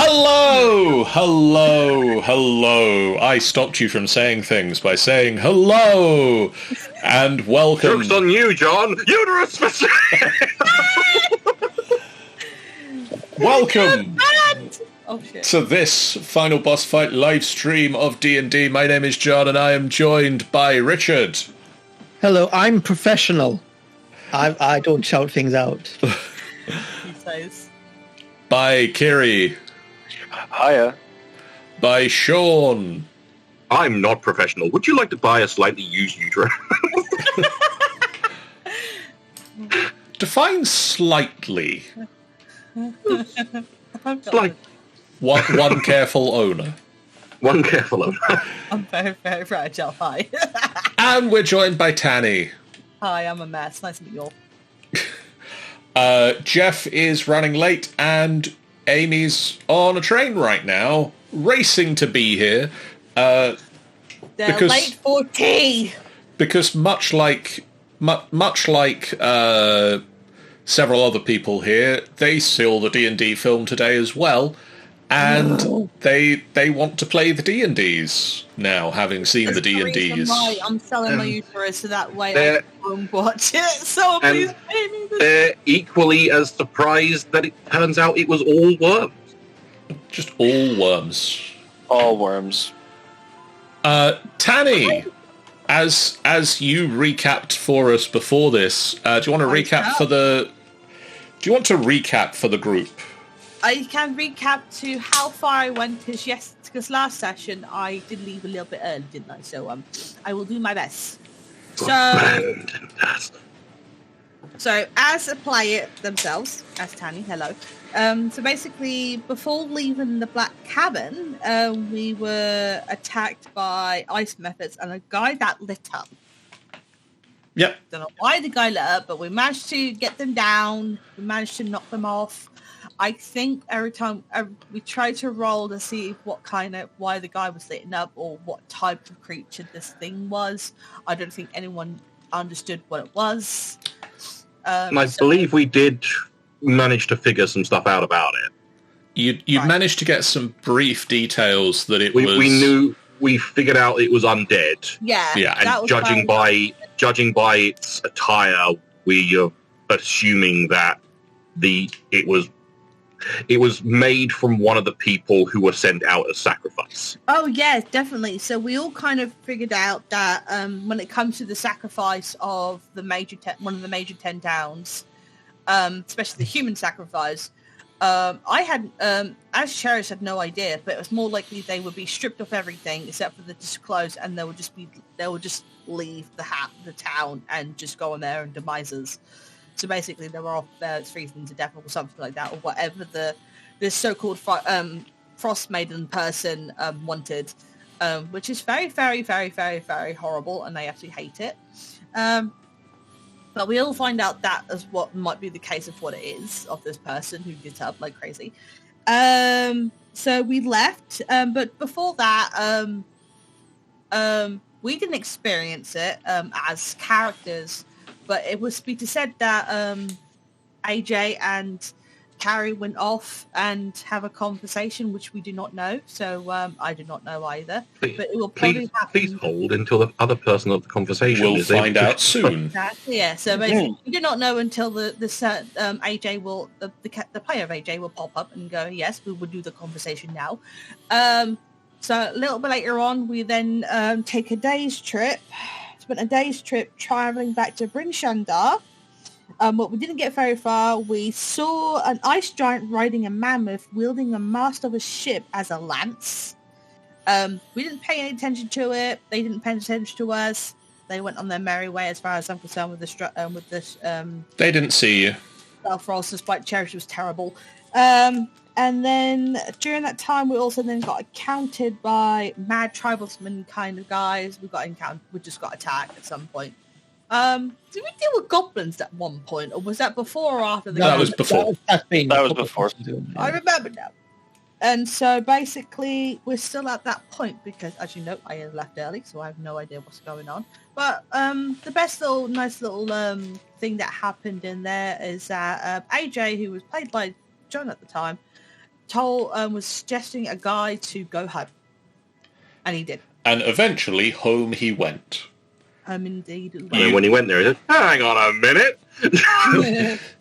Hello! Hello! Hello! I stopped you from saying things by saying hello! And welcome... Joke's on you, John! Uterus! Welcome Oh, shit. to this final boss fight live stream of D&D. My name is John and I am joined by Richard. Hello, I'm professional. I don't shout things out. He says. By Kiri. Hiya. By Sean. I'm not professional. Would you like to buy a slightly used uterus? Define slightly. Like One careful owner. one careful owner. I'm very, very fragile. Hi. And we're joined by Tanny. Hi, I'm a mess. Nice to meet you all. Jeff is running late and Amy's on a train right now, racing to be here. They're Because- late for tea. Because much like several other people here, they saw the D&D film today as well, and they want to play the D&Ds now, having seen the That's the reason D&Ds. why I'm selling my uterus so that way I They're- can watch it. So please pay me this. They're equally as surprised that it turns out it was all worms. Just all worms. All worms. Tanny, as you recapped for us before this, do you want to recap for the? Do you want to recap for the group? I can recap to how far I went because last session I did leave a little bit early, didn't I? So I will do my best. So as a player themselves, as Tanny, hello. So basically, before leaving the Black Cabin, we were attacked by ice methods and a guy that lit up. Yep. Don't know why the guy lit up, but we managed to get them down. We managed to knock them off. I think every time we tried to roll to see why the guy was lit up or what type of creature this thing was. I don't think anyone understood what it was. And I believe we did manage to figure some stuff out about it. You Right. managed to get some brief details that it was. We figured out it was undead. Yeah, Yeah, And that was judging by its attire, we are assuming that it was made from one of the people who were sent out as sacrifice. Oh yeah, definitely. So we all kind of figured out that when it comes to the sacrifice of one of the major 10 towns, especially the human sacrifice, I had, as Cherish, had no idea, but it was more likely they would be stripped of everything except for the clothes, and they would just leave the town and just go on their own demises. So basically, they were off there freezing to death or something like that, or whatever this so-called Frostmaiden person wanted, which is very, very, very, very, very horrible, and they actually hate it. But we all find out that as what might be the case of what it is of this person who lit up like crazy. So we left, but before that, we didn't experience it as characters. But it was said that AJ and Carrie went off and have a conversation, which we do not know. So I do not know either. But it will probably happen. Please hold until the other person of the conversation We'll is able find to- out soon. Exactly, yeah. So basically, we do not know until the AJ will the player of AJ will pop up and go, yes, we will do the conversation now. So a little bit later on, we then take a day's trip. Spent a day's trip traveling back to Bryn Shander. But we didn't get very far. We saw an ice giant riding a mammoth wielding a mast of a ship as a lance. We didn't pay any attention to it. They didn't pay attention to us. They went on their merry way, as far as I'm concerned, with this. They didn't see you. Frost, despite Cherish was terrible. And then during that time, we also then got encountered by mad tribesmen kind of guys. We just got attacked at some point. Did we deal with goblins at one point, or was that before or after the? That was before. That was before. I remember now. And so basically, we're still at that point because, as you know, I left early, so I have no idea what's going on. But the nice little thing that happened in there is that AJ, who was played by John at the time, was suggesting a guy to go home, and he did. And eventually, home he went. Indeed. And then when he went there, he said, "Hang on a minute."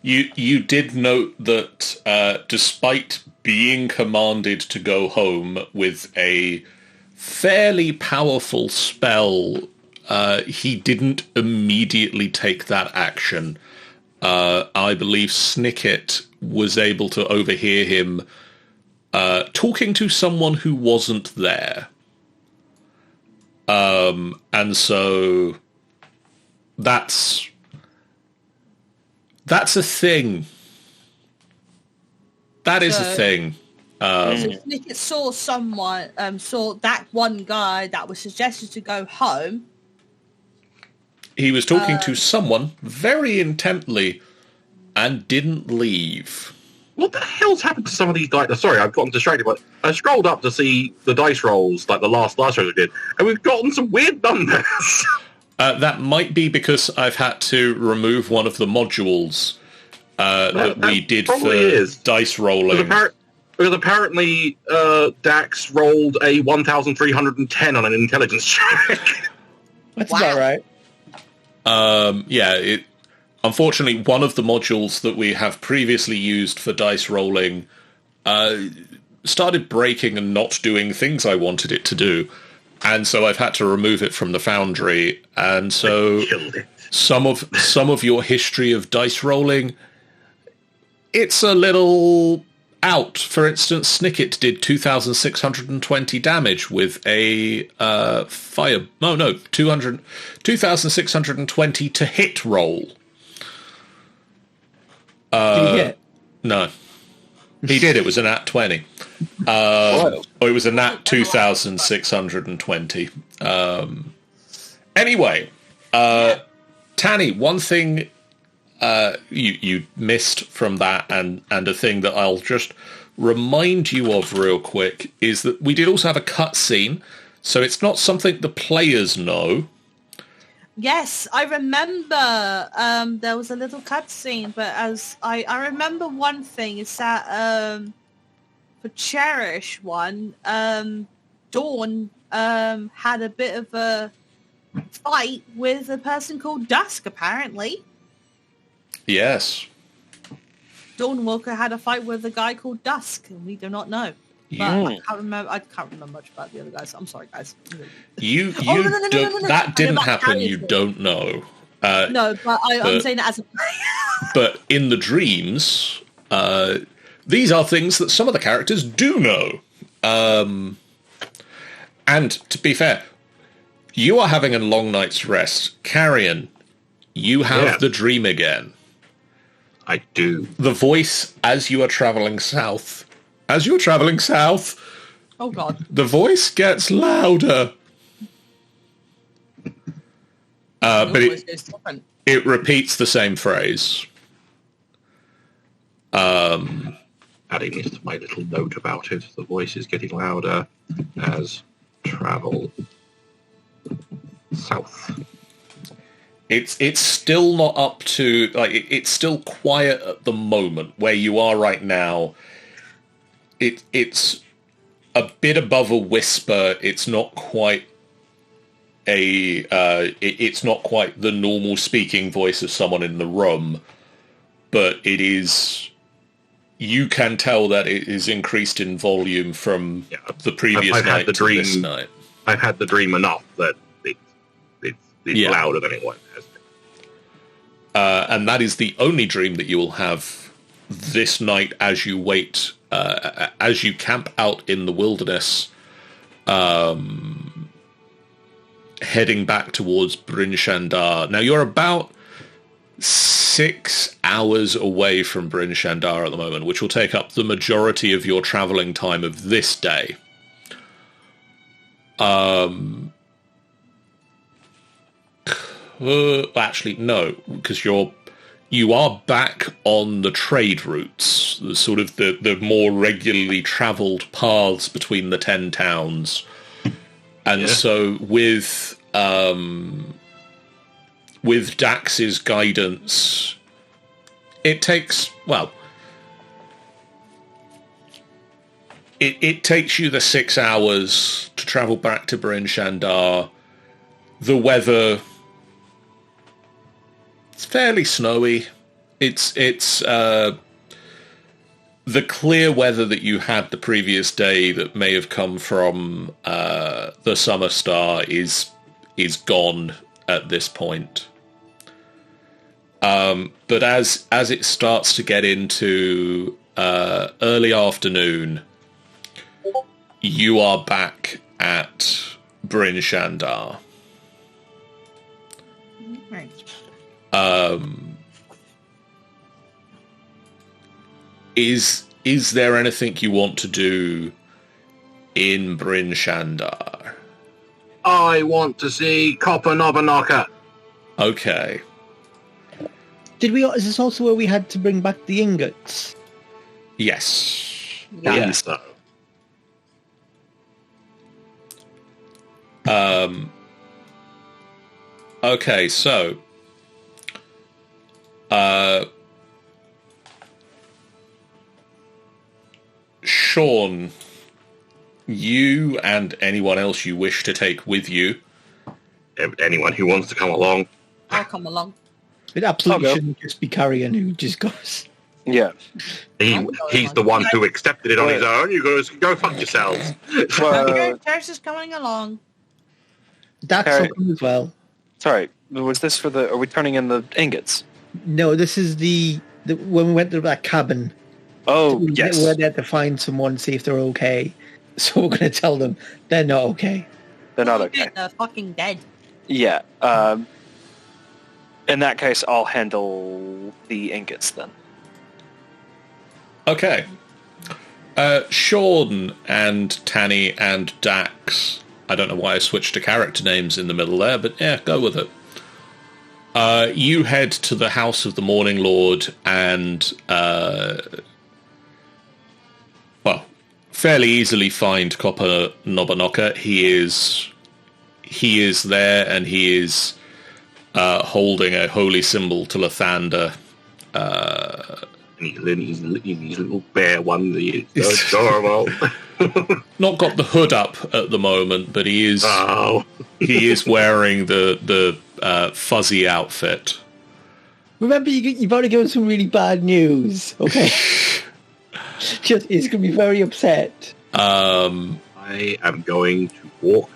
You did note that despite being commanded to go home with a fairly powerful spell, he didn't immediately take that action. I believe Snicket was able to overhear him talking to someone who wasn't there. And so that's a thing. That is a thing. So Snicket saw someone, saw that one guy that was suggested to go home. He was talking to someone very intently and didn't leave. What the hell's happened to some of these dice? Sorry, I've gotten distracted, but I scrolled up to see the dice rolls, like the last rolls we did, and we've gotten some weird numbers. That might be because I've had to remove one of the modules that we did for dice rolling. Because apparently Dax rolled a 1,310 on an intelligence check. That's about right. Unfortunately, one of the modules that we have previously used for dice rolling started breaking and not doing things I wanted it to do. And so I've had to remove it from the Foundry. And so some of your history of dice rolling, it's a little out. For instance, Snicket did 2,620 damage with a 2,620 to hit roll. Did he hit? No. He did. It was a nat 20. Or it was a nat 2,620. Anyway, Tanny, one thing you missed from that, and a thing that I'll just remind you of real quick, is that we did also have a cutscene, so it's not something the players know. Yes, I remember there was a little cutscene, but as I remember one thing is that for Cherish one, Dawn had a bit of a fight with a person called Dusk, apparently. Yes. Dawn Walker had a fight with a guy called Dusk, and we do not know. But I can't remember much about the other guys. I'm sorry, guys. No. That didn't happen. You don't know. No, but I'm saying that as a player. But in the dreams, these are things that some of the characters do know. And to be fair, you are having a long night's rest. Carrion, you have the dream again. I do. The voice as you are travelling south. Oh, God. The voice gets louder. But it repeats the same phrase. Adding this to my little note about it. The voice is getting louder as travel south. It's still not up to, it's still quiet at the moment where you are right now. It's a bit above a whisper. It's not quite it's not quite the normal speaking voice of someone in the room, but it is. You can tell that it is increased in volume from the previous night to this night. I've had the dream enough that it's louder than it was. And that is the only dream that you will have this night as you wait, as you camp out in the wilderness, heading back towards Bryn Shander. Now, you're about 6 hours away from Bryn Shander at the moment, which will take up the majority of your travelling time of this day. Actually, no, because you are back on the trade routes, the sort of the more regularly travelled paths between the 10 towns, and so with Dax's guidance, it takes it takes you the 6 hours to travel back to Bryn Shander. The weather, it's fairly snowy. It's the clear weather that you had the previous day that may have come from the summer star is gone at this point. But as it starts to get into early afternoon, you are back at Bryn Shander. Right. Is there anything you want to do in Bryn Shander? I want to see Copper Nobanaka. Okay. Is this also where we had to bring back the ingots? Yes. Yeah. So. Okay, so Sean, you and anyone else you wish to take with you. Anyone who wants to come along. I'll come along. It absolutely shouldn't just be Carrion who just goes. Yeah. He's the one who accepted it on his own. You guys can go fuck yourselves. Cherish is coming along. Dax will come as well. Sorry, was this for the... Are we turning in the ingots? No, this is the when we went to that cabin. Oh, yes. Where they had to find someone, see if they're okay. So we're going to tell them they're not okay. They're not okay. They're fucking dead. Yeah. In that case, I'll handle the ingots then. Okay. Sean and Tanny and Dax. I don't know why I switched to character names in the middle there, but yeah, go with it. You head to the House of the Morning Lord and, fairly easily find Copper Nobanaka. He is there, and he is holding a holy symbol to Lathander. He's a little bear one. He is so adorable. Not got the hood up at the moment, but he is. Oh. He is wearing the fuzzy outfit. Remember, you've already given some really bad news, okay? He's going to be very upset. I am going to walk.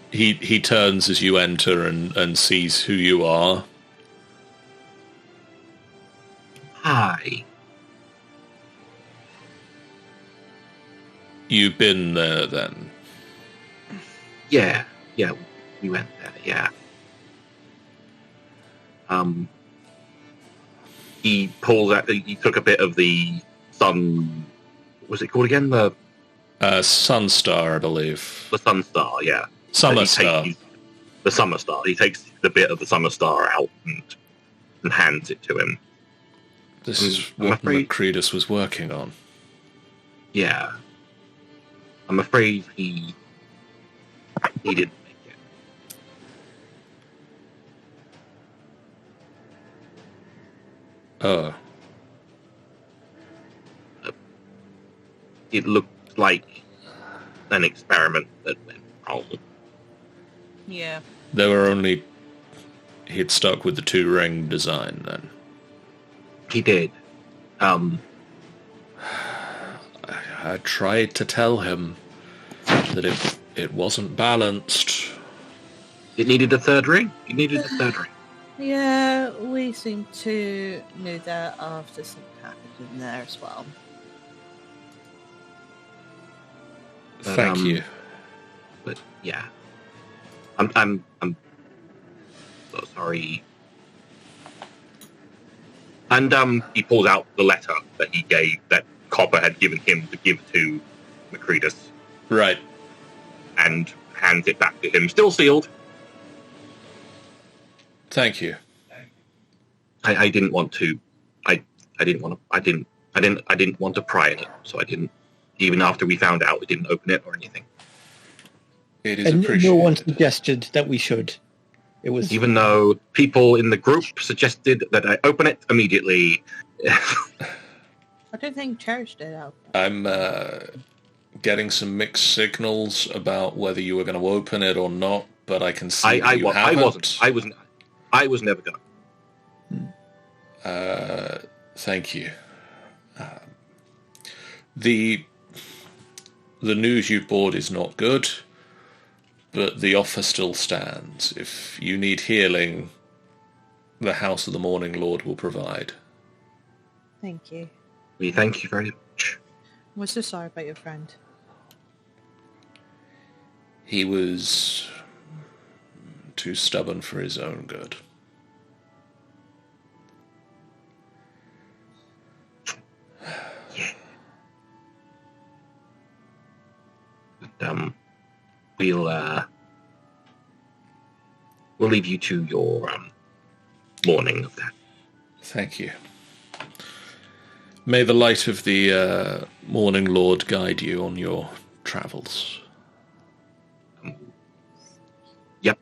He turns as you enter and sees who you are. Hi. You've been there then? Yeah, we went there, yeah. He pulls out, he took a bit of the sun, what was it called again? The Sunstar, I believe. The Sunstar, yeah. Summer Star. The Summer Star. He takes the bit of the Summer Star out and hands it to him. This is what Macredus was working on. Yeah. I'm afraid he didn't make it. Oh. It looked like an experiment that went wrong. Yeah. There were only... He'd stuck with the two-ring design then. He did. I tried to tell him that it wasn't balanced. It needed a third ring? It needed a third ring. Yeah, we seem to know that after something happened in there as well. But, Thank you. But yeah, I'm so sorry. And he pulls out the letter that he gave, that Copper had given him to give to Macredus. Right. And hands it back to him, still sealed. Thank you. I didn't want to. I didn't want to pry in it, so I didn't. Even after we found out, we didn't open it or anything. It is and appreciated. No one suggested that we should. It was even though people in the group suggested that I open it immediately. I don't think Cherish did out. I'm getting some mixed signals about whether you were going to open it or not, but I can see I haven't. wasn't. I was never going to. Thank you. The news you brought is not good, but the offer still stands. If you need healing, the House of the Morning Lord will provide. Thank you. We thank you very much. We're so sorry about your friend. He was too stubborn for his own good. We'll leave you to your mourning of that. Thank you. May the light of the Morning Lord guide you on your travels. Yep.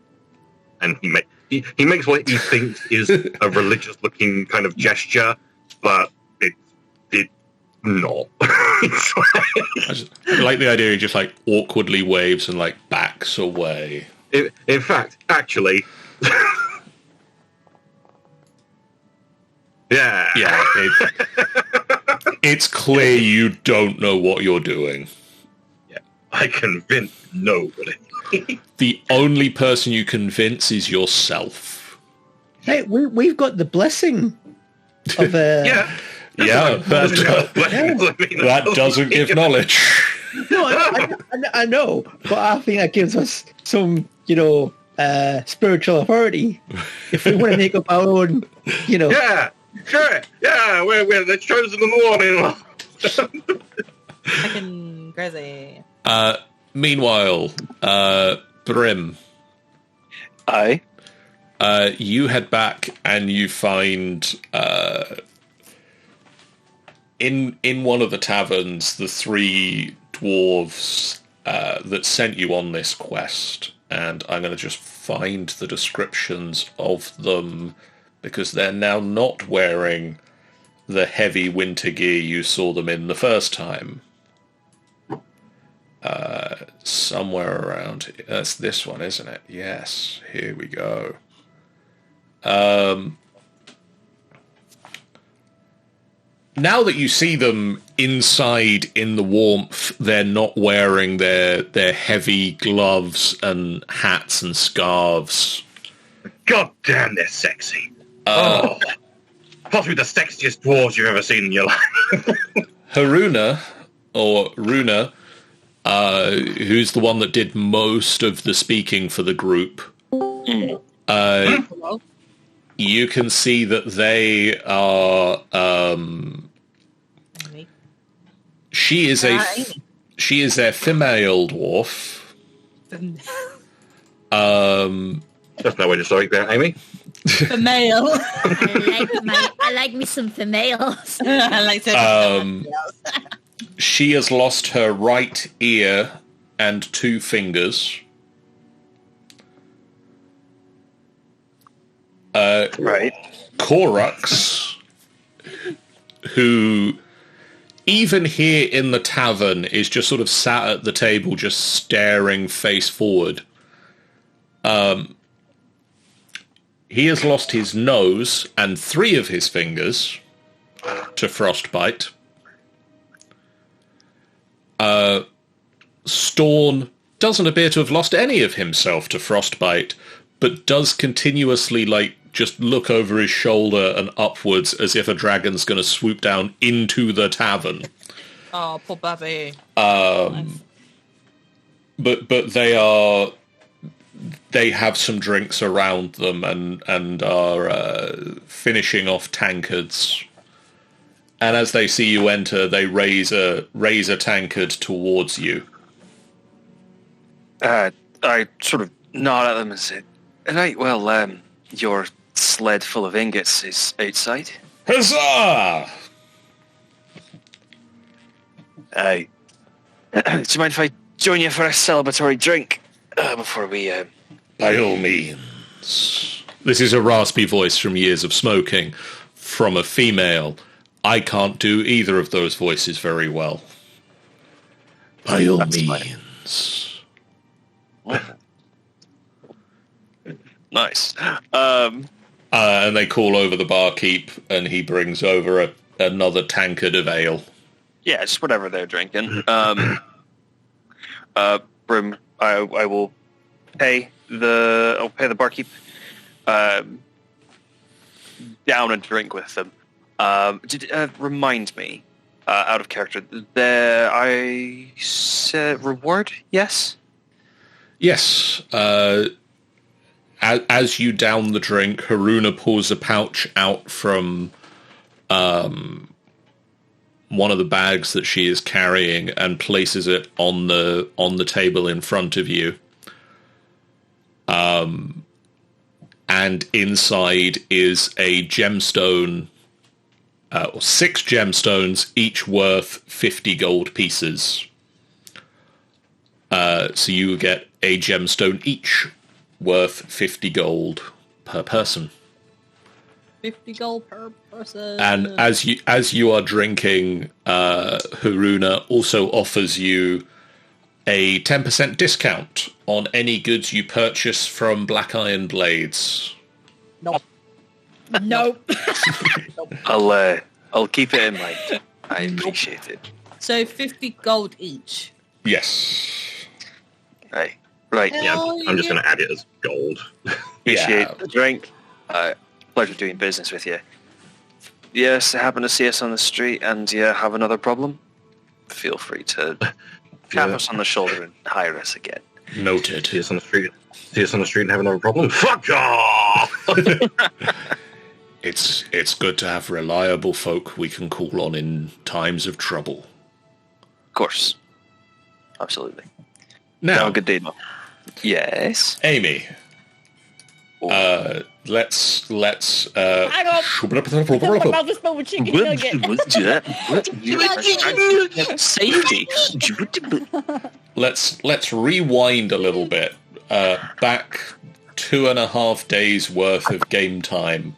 And he makes what he thinks is a religious-looking kind of gesture, but it not. I like the idea he just like awkwardly waves and like backs away. In fact, actually, yeah. It's clear you don't know what you're doing. Yeah, I convince nobody. The only person you convince is yourself. Hey, we've got the blessing of Yeah, that doesn't give knowledge. No, I know, but I think that gives us some, spiritual authority if we want to make up our own, Yeah, sure. Yeah, we're the chosen one. Fucking crazy. Meanwhile, Brim. Aye. You head back and you find in one of the taverns the three dwarves that sent you on this quest, and I'm going to just find the descriptions of them because they're now not wearing the heavy winter gear you saw them in the first time. Somewhere around here. That's this one, isn't it? Yes, here we go. Now that you see them inside in the warmth, they're not wearing their heavy gloves and hats and scarves. God damn, they're sexy. Possibly the sexiest dwarves you've ever seen in your life. Haruna, or Runa, who's the one that did most of the speaking for the group, you can see that they are. She is a female dwarf. That's no way to start there, Amy. Female. I like me some females. I like females. She has lost her right ear and 2 fingers. Right. Korux, who even here in the tavern is just sort of sat at the table just staring face forward. He has lost his nose and 3 of his fingers to frostbite. Storn doesn't appear to have lost any of himself to frostbite, but does continuously, just look over his shoulder and upwards as if a dragon's going to swoop down into the tavern. Oh, poor Babby. But they have some drinks around them and are finishing off tankards. And as they see you enter, they raise a tankard towards you. I sort of nod at them and say, right, well, your sled full of ingots is outside. Huzzah! Aye. Do you mind if I join you for a celebratory drink before we... By all means. This is a raspy voice from years of smoking, from a female. I can't do either of those voices very well. By all That's fine. means. Nice. And they call over the barkeep, and he brings over another tankard of ale. Yeah, just whatever they're drinking. Brim, I will pay the barkeep. Down a drink with them. Remind me, out of character, I said reward, yes? Yes. As you down the drink, Haruna pulls a pouch out from one of the bags that she is carrying and places it on the table in front of you. And inside is a gemstone, or 6 gemstones, each worth 50 gold pieces. So you get a gemstone each, worth 50 gold per person. 50 gold per person. And as you are drinking, Haruna also offers you a 10% discount on any goods you purchase from Black Iron Blades. Nope. Nope. I'll keep it in mind. I appreciate it. So 50 gold each. Yes. Right. Yeah, I'm just going to add it as gold. Appreciate the drink. Pleasure doing business with you. Yes, happen to see us on the street and have another problem? Feel free to tap us on the shoulder and hire us again. Noted. See us on the street and have another problem? Fuck off! It's good to have reliable folk we can call on in times of trouble. Of course. Absolutely. Now, Have a good day, Mo. Yes. Amy. Let's Hang on. Talk about this moment chicken nugget. Safety. let's rewind a little bit. Back 2.5 days worth of game time.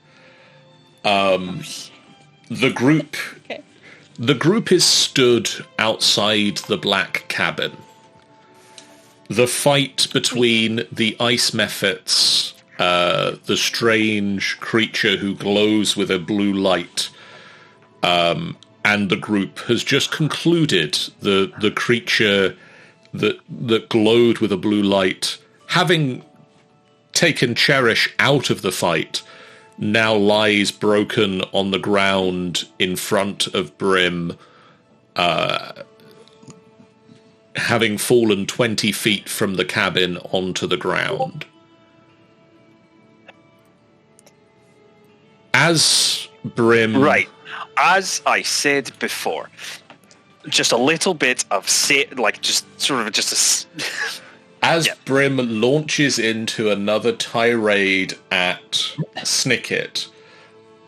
The group is stood outside the black cabin. The fight between the ice mephits, the strange creature who glows with a blue light, and the group has just concluded. The creature that glowed with a blue light, having taken Cherish out of the fight, now lies broken on the ground in front of Brim, having fallen 20 feet from the cabin onto the ground. As Brim... Right. As I said before, just a little bit of As Brim launches into another tirade at Snicket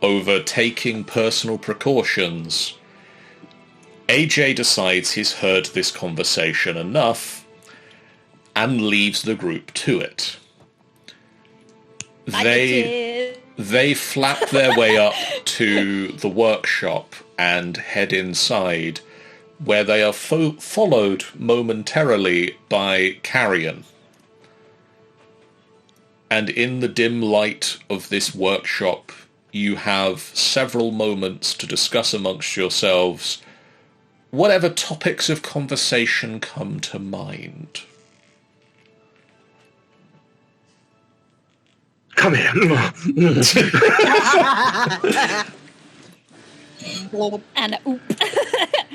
over taking personal precautions, AJ decides he's heard this conversation enough and leaves the group to it. They flap their way up to the workshop and head inside, where they are followed momentarily by Carrion. And in the dim light of this workshop, you have several moments to discuss amongst yourselves whatever topics of conversation come to mind. Come here. And oop.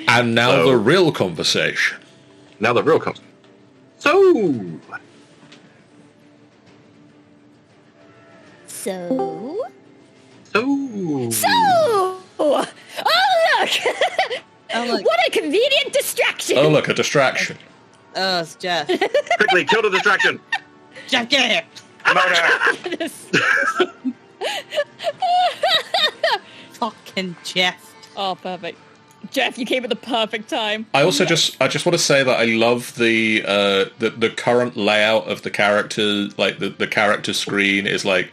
And now the real conversation. Now the real comes. So, oh look! Oh, look. What a convenient distraction! Oh, look, a distraction. Oh, it's Jeff. quickly, kill the distraction. Jeff, get here. Fucking Jeff. Oh, perfect. Jeff, you came at the perfect time. I also just want to say that I love the current layout of the character. Like the character screen is like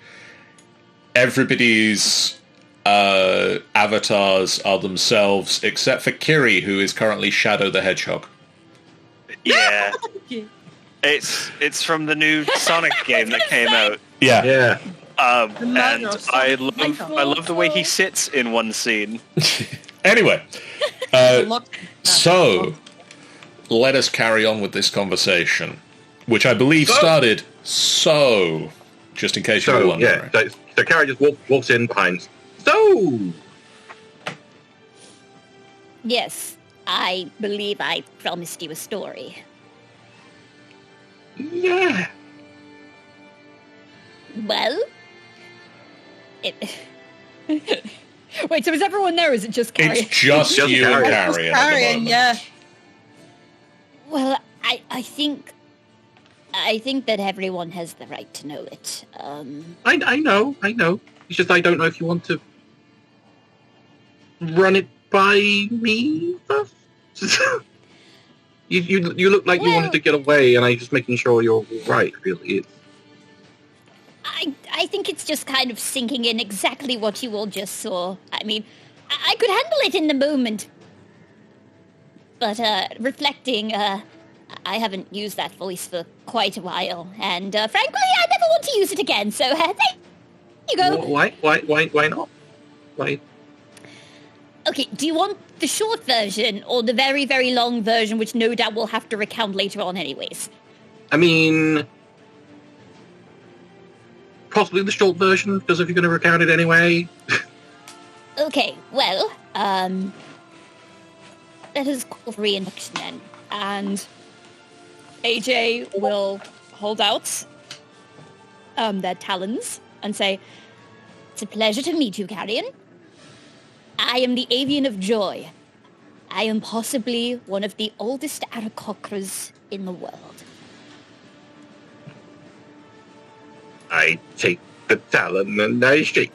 everybody's avatars are themselves except for Kiri, who is currently Shadow the Hedgehog. Yeah. It's from the new Sonic game that came out. Yeah. Yeah. And I love the way he sits in one scene. Anyway, so let us carry on with this conversation, which I believe started just in case you were wondering. Yeah, so Carrie just walks in behind. So! Yes, I believe I promised you a story. Yeah. Well? Wait, so is everyone there, or is it just Carrie? It's just you and Carrie. Carrie, yeah. Well, I think that everyone has the right to know it. I know. It's just I don't know if you want to run it by me first. you look like you wanted to get away, and I'm just making sure you're right, really. I think it's just kind of sinking in exactly what you all just saw. I mean, I could handle it in the moment, but reflecting, I haven't used that voice for quite a while, and frankly, I never want to use it again. So there you go. Why not? Why? Okay, do you want the short version or the very, very long version, which no doubt we'll have to recount later on, anyways? I mean, possibly the short version, because if you're going to recount it anyway. Okay, well, let us call for reintroduction then. And AJ will hold out their talons and say, "It's a pleasure to meet you, Carrion. I am the Avian of Joy. I am possibly one of the oldest Aarakocras in the world." I take the talon and I shake.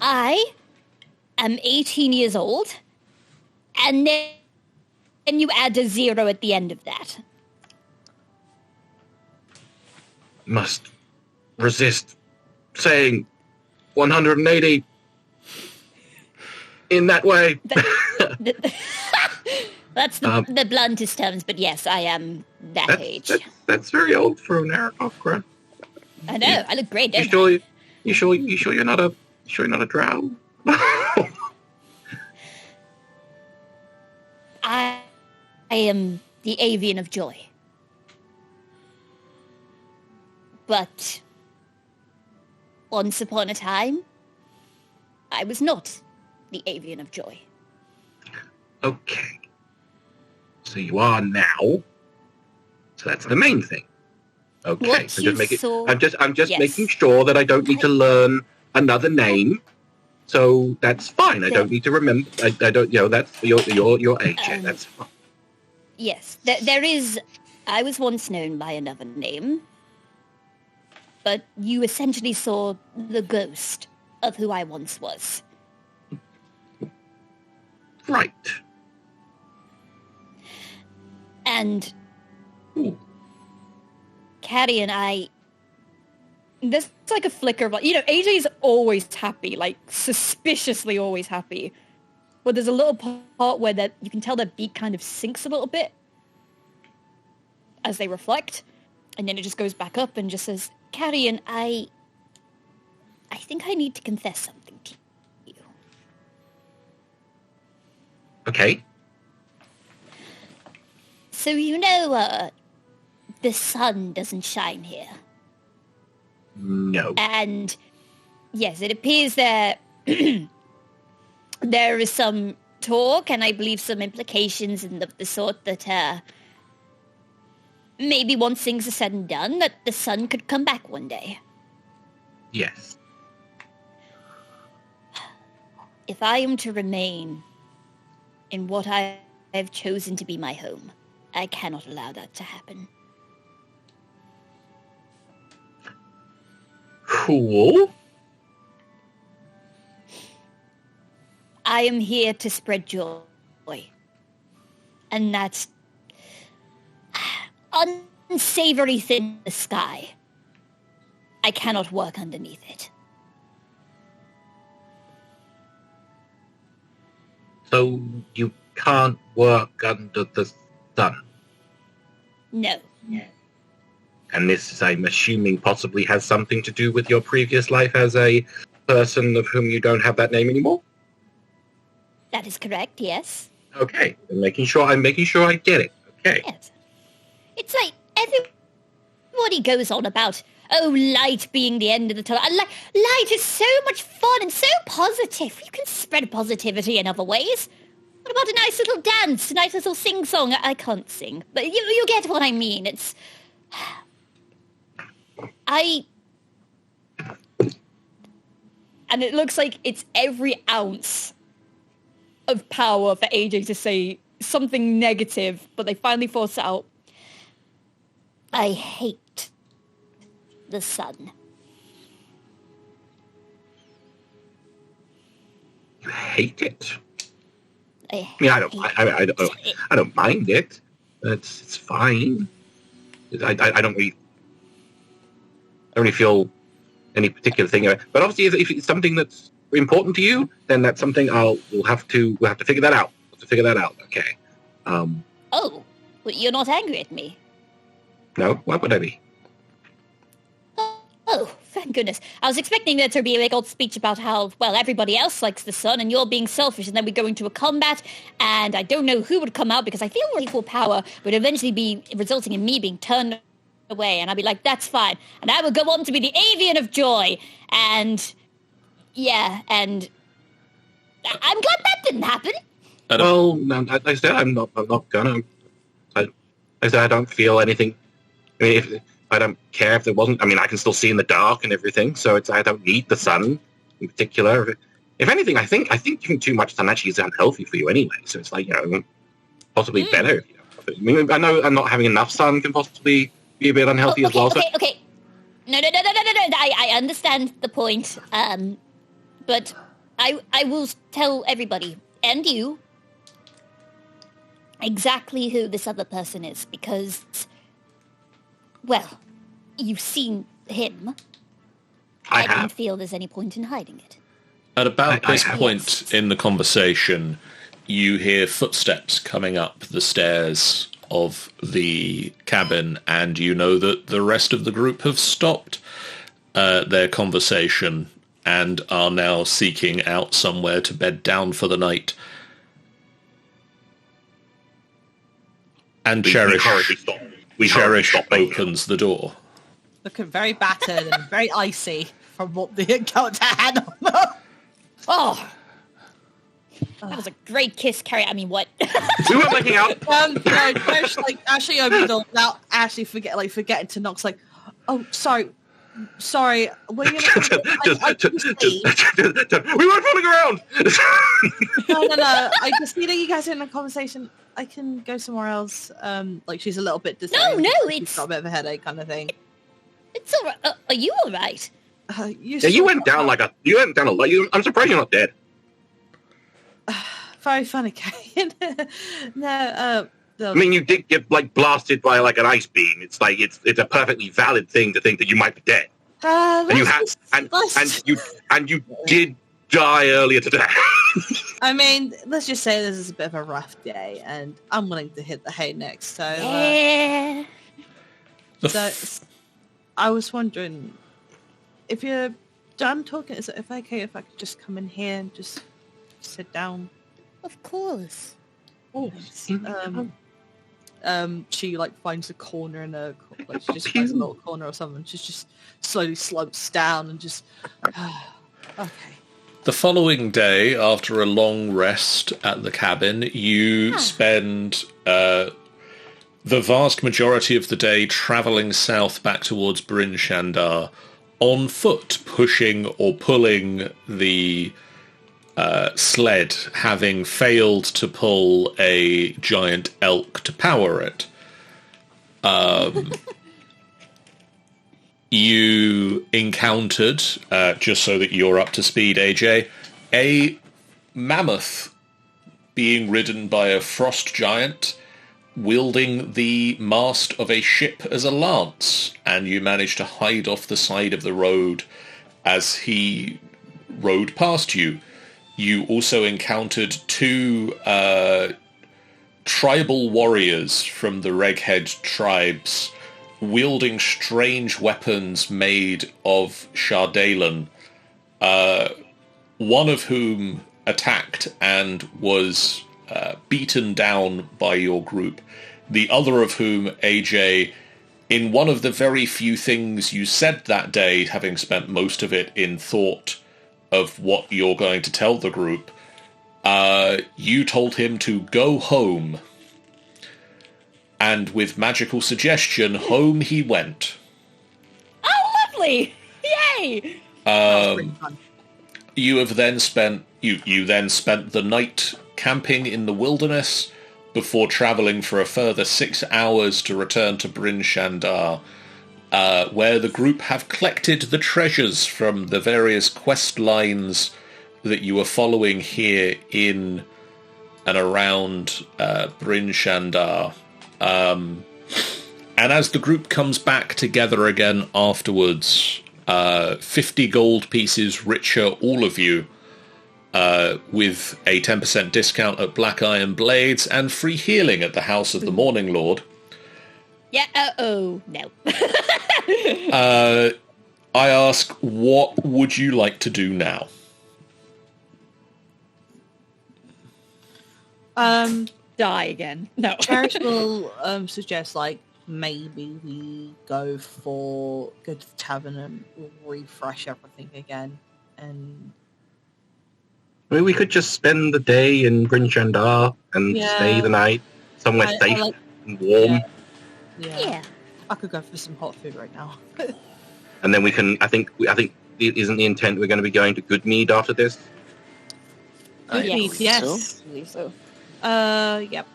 I am 18 years old, and then you add a 0 at the end of that. Must resist saying 180 in that way. That's the bluntest terms, but yes, I am that age. That's very old for an Aarakocra. I know. I look great, don't I? You sure you're not a drow? I am the Avian of Joy. But once upon a time, I was not the Avian of Joy. Okay. So you are now. So that's the main thing. Okay. What So you just make it. saw- I'm just Yes. making sure that I don't need to learn another name. So that's fine. I don't need to remember. I don't. That's your AJ. That's fine. Yes, there is... I was once known by another name, but you essentially saw the ghost of who I once was. Right. And Ooh. Caddy and I... There's like a flicker of... AJ's always happy, like suspiciously always happy. But there's a little part where you can tell their beak kind of sinks a little bit as they reflect. And then it just goes back up and just says, "Caddy and I think I need to confess something to you." Okay. So the sun doesn't shine here. No. And yes, it appears that there is some talk, and I believe some implications in the sort that maybe once things are said and done, that the sun could come back one day. Yes. If I am to remain in what I have chosen to be my home, I cannot allow that to happen. Cool. I am here to spread joy. And that's unsavory thing in the sky. I cannot work underneath it. So you can't work under the son. No. And this, I'm assuming, possibly has something to do with your previous life as a person of whom you don't have that name anymore? That is correct, yes. Okay. I'm making sure I get it. Okay. Yes. It's like everybody goes on about, oh, light being the end of the tunnel. Light is so much fun and so positive. You can spread positivity in other ways. What about a nice little dance, a nice little sing-song? I can't sing, but you get what I mean. It's... And it looks like it's every ounce of power for AJ to say something negative, but they finally force it out. I hate the sun. You hate it? I don't mind it. It's fine. I don't really feel any particular thing. But obviously, if it's something that's important to you, then that's something we'll have to figure that out. Okay. Oh, but you're not angry at me. No, why would I be? Oh, thank goodness. I was expecting there to be a big old speech about how, well, everybody else likes the sun and you're being selfish, and then we go into a combat, and I don't know who would come out because I feel equal power would eventually be resulting in me being turned away, and I'd be like, that's fine. And I would go on to be the Avian of Joy, and yeah, and I'm glad that didn't happen. Well, no, like I said, I'm not gonna. I said I don't feel anything. I mean, if I don't care if there wasn't. I mean, I can still see in the dark and everything, so I don't need the sun in particular. If anything, I think giving too much sun actually is unhealthy for you anyway. So it's like, possibly better. I mean, I know not having enough sun can possibly be a bit unhealthy as well. Okay. No. I understand the point. But I will tell everybody and you exactly who this other person is, because, well, you've seen him. I don't feel there's any point in hiding it. At about this point in the conversation, you hear footsteps coming up the stairs of the cabin, and you know that the rest of the group have stopped their conversation and are now seeking out somewhere to bed down for the night. And Cherish opens the door. Looking very battered and very icy from what the encounter had on them. Oh, that was a great kiss, Carrie. I mean, what? We were making out. No, Cherish, Ashley opened the door without Ashley forgetting to knock. It's like, oh, sorry. Were you we weren't fooling around. No. I just see that you guys are in a conversation. I can go somewhere else. She's a little bit distracted. No, she's got a bit of a headache kind of thing. It's all right. Are you all right? You went down a lot. I'm surprised you're not dead. Very funny, Kane. No. I mean, you did get blasted by an ice beam. It's it's a perfectly valid thing to think that you might be dead. And you did die earlier today. I mean, let's just say this is a bit of a rough day, and I'm willing to hit the hay next. So, I was wondering if you're done talking. Is it okay if I could just come in here and just sit down? Of course. Oh, she finds a corner in she just finds a little corner or something. She just slowly slopes down and just okay. The following day, after a long rest at the cabin, you spend the vast majority of the day travelling south back towards Bryn Shander on foot, pushing or pulling the sled, having failed to pull a giant elk to power it. You encountered, just so that you're up to speed, AJ, a mammoth being ridden by a frost giant wielding the mast of a ship as a lance, and you managed to hide off the side of the road as he rode past you. You also encountered two tribal warriors from the Reghead tribes wielding strange weapons made of Shardalen, one of whom attacked and was beaten down by your group, the other of whom, AJ, in one of the very few things you said that day, having spent most of it in thought of what you're going to tell the group, you told him to go home. And with magical suggestion, home he went. Oh, lovely! Yay! That was pretty fun. You have then spent you then spent the night camping in the wilderness before travelling for a further 6 hours to return to Bryn Shander, where the group have collected the treasures from the various quest lines that you are following here in and around Bryn Shander. And as the group comes back together again afterwards, 50 gold pieces richer, all of you, with a 10% discount at Black Iron Blades and free healing at the House of the Morning Lord. Yeah, no. I ask, what would you like to do now? Die again. No. Cherish will suggest, like, maybe we go to the tavern and refresh everything again. And I mean, we could just spend the day in Bryn Shander and stay the night somewhere safe and warm. Yeah. I could go for some hot food right now. And then we can, I think isn't the intent we're going to be going to Good Mead after this? Good Mead, yes. I believe so. Yep.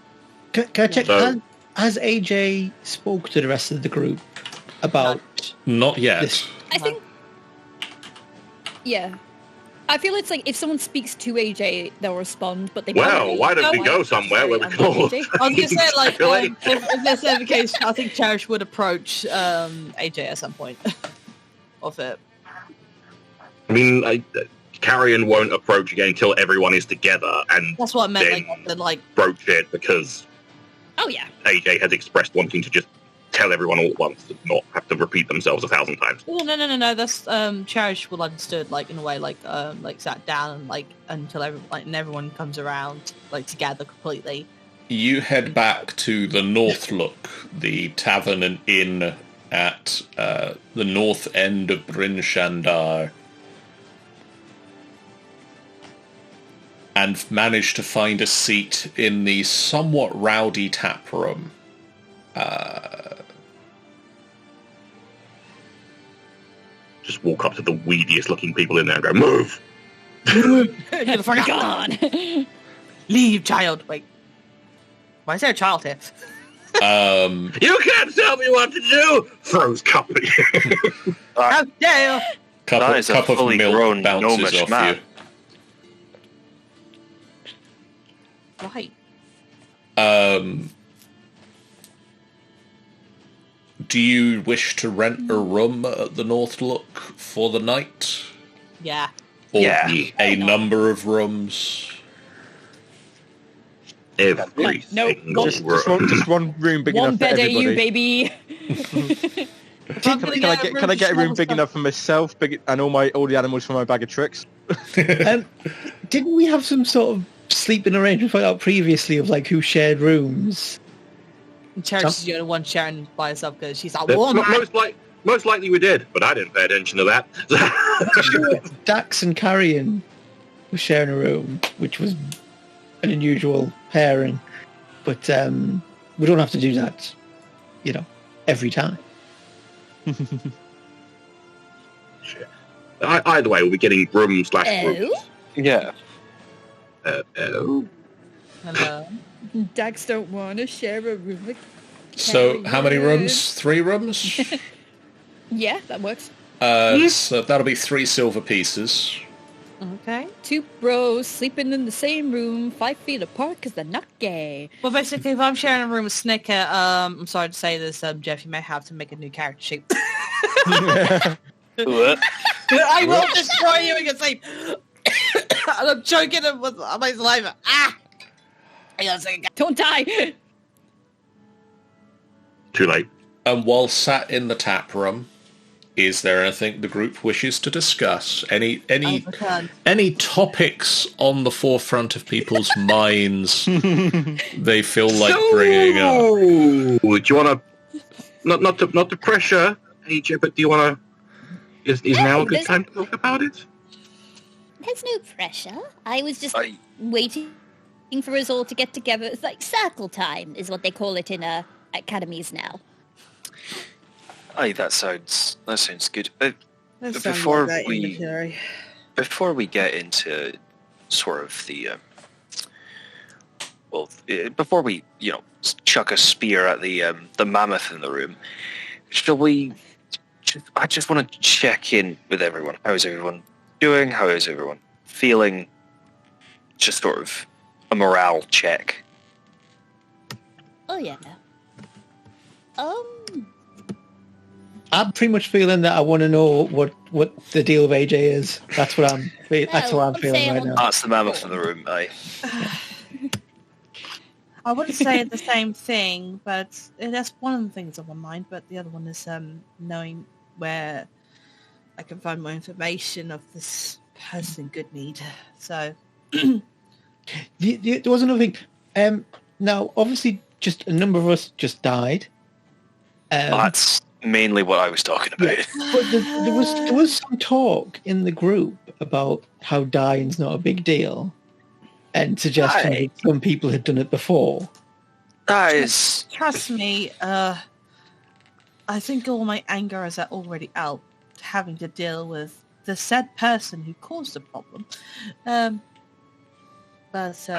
Can I check? So- Has AJ spoke to the rest of the group about Not yet. this? I think... Yeah. I feel it's like if someone speaks to AJ, they'll respond, but they Well, probably why don't we don't go somewhere where we can all... AJ. I was going to say, like, Really? if that's the case, I think Cherish would approach AJ at some point of it. I mean, Carrion won't approach again until everyone is together and That's what I meant, Then- like, broach it because Oh, yeah. AJ has expressed wanting to just tell everyone all at once and not have to repeat themselves 1,000 times. oh, no, that's, Cherish will understood, like, in a way, like sat down and, like, until everyone comes around, like, together completely. You head back to the North Look, the tavern and inn at the north end of Bryn Shander, and manage to find a seat in the somewhat rowdy tap room. Just walk up to the weediest looking people in there and go, move! Get the fuck out. Gone. Leave, child. Wait. Why is there a child here? You can't tell me what to do! Throws cup at you. How dare you? That is a Cup of fully milk grown bounces gnomish off man. Right. you. Do you wish to rent a room at the North Look for the night? Yeah. Or Yeah. a number of rooms? Every No, single just room. Just one room big One enough for bed everybody. AU, baby. Can I get a room big enough for myself and all the animals for my bag of tricks? Didn't we have some sort of sleeping arrangement out previously of like who shared rooms? Cherish is the only one sharing by herself because she's like, But well, most likely we did, but I didn't pay attention to that. Sure, Dax and Carrion were sharing a room, which was an unusual pairing. But we don't have to do that, every time. Either way, we'll be getting room / Oh? rooms. Yeah. Oh. hello. Dax don't want to share a room with So, how many Carrion. rooms? 3 rooms? Yeah, that works. So that'll be 3 silver pieces. Okay. 2 bros sleeping in the same room, 5 feet apart because they're not gay. Well, basically, if I'm sharing a room with Snicker, I'm sorry to say this, Jeff, you may have to make a new character sheet. What? I will destroy you in your sleep. And I'm choking him with my saliva. Ah! Don't die! Too late. And while sat in the tap room, is there anything the group wishes to discuss? Any topics on the forefront of people's minds they feel like bringing up? Do you want to not to pressure AJ, but do you want to? Is now a good time to talk about it? There's no pressure. I was just waiting for us all to get together. It's like circle time is what they call it in academies now. Aye, that sounds good. Before we get into sort of the before we chuck a spear at the mammoth in the room, shall we? I just want to check in with everyone. How is everyone doing? How is everyone feeling? Just sort of a morale check. Oh yeah. I'm pretty much feeling that I want to know what the deal with AJ is. That's what I'm. That's what I'm feeling right now. That's the mammoth in the room. Aye. I wouldn't say the same thing, but that's one of the things on my mind. But the other one is knowing where I can find more information of this person, Good Mead. So there was another thing. Now, obviously, just a number of us just died. That's mainly what I was talking about. Yeah, but there was some talk in the group about how dying's not a big deal, and suggesting that some people had done it before. That is... Trust me, I think all my anger is already out, having to deal with the said person who caused the problem. But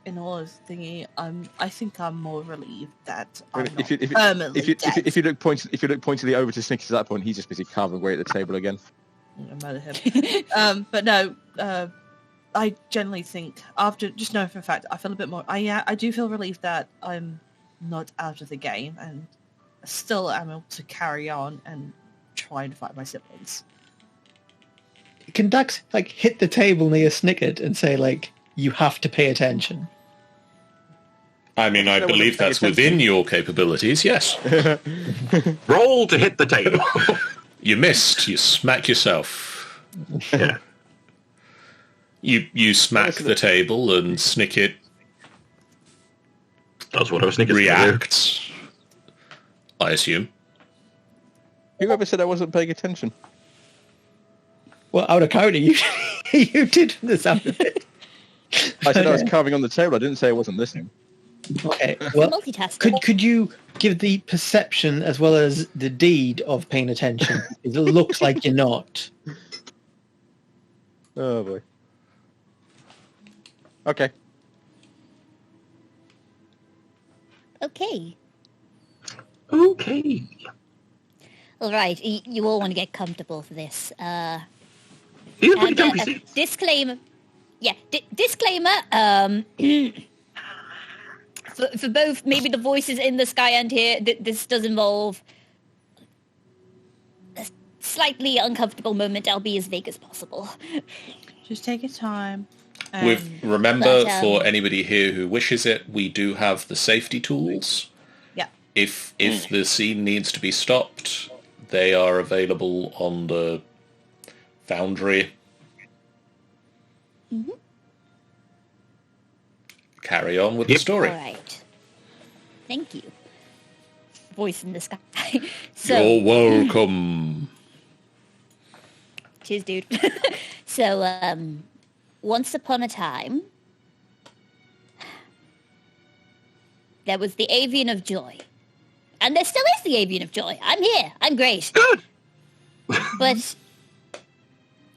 in all of thingy, I think I'm more relieved that I'm not permanently dead. If you look pointedly over to Snickers at that point, he's just busy carving away at the table again. I'm mad at him. But no, I generally think, after just knowing for a fact, I feel a bit more... I do feel relieved that I'm not out of the game and still am able to carry on and try and fight my siblings. Can Dax hit the table near Snickard and say you have to pay attention? I mean, I believe that's within your capabilities, yes. Roll to hit the table. You missed. You smack yourself. Yeah. You smack the table and Snicket Does whatever Snickers reacts, I assume. Whoever said I wasn't paying attention? Well, out of character, you did from the sound of it. I said I was carving on the table. I didn't say I wasn't listening. Okay, well, could you give the perception as well as the deed of paying attention? It looks like you're not. Oh boy. Okay. Okay. Okay. All right, you all want to get comfortable for this. These are pretty comfy seats. Disclaimer. Yeah, disclaimer. For both maybe the voices in the sky and here, this does involve a slightly uncomfortable moment. I'll be as vague as possible. Just take your time. Remember, for anybody here who wishes it, we do have the safety tools. Yeah. If the scene needs to be stopped, they are available on the foundry. Mm-hmm. Carry on with the story. All right. Thank you. Voice in the sky. So, you're welcome. Cheers, dude. So, once upon a time, there was the Avian of Joy. And there still is the Avian of Joy. I'm here. I'm great. Good. But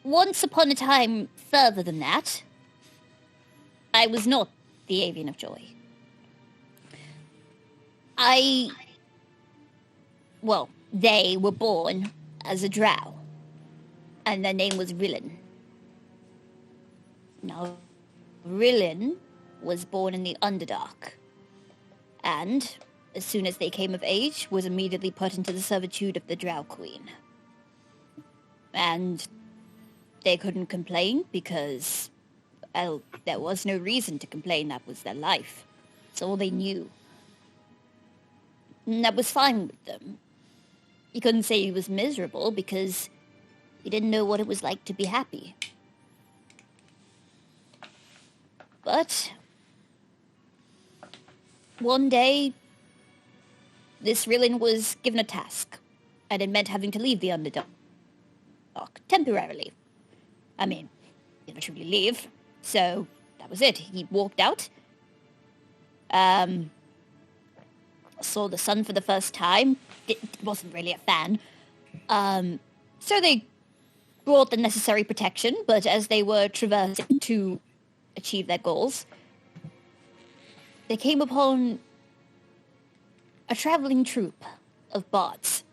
once upon a time further than that, I was not the Avian of Joy. They were born as a drow, and their name was Rillen. Now, Rillen was born in the Underdark, and as soon as they came of age, was immediately put into the servitude of the Drow Queen. And they couldn't complain because Well, there was no reason to complain. That was their life. It's all they knew. And that was fine with them. You couldn't say he was miserable because he didn't know what it was like to be happy. But one day, this Rillin was given a task, and it meant having to leave the Underdark temporarily. I mean, he never truly leave, so that was it. He walked out, saw the sun for the first time. Wasn't really a fan. So they brought the necessary protection, but as they were traversing to achieve their goals, they came upon a traveling troupe of bards.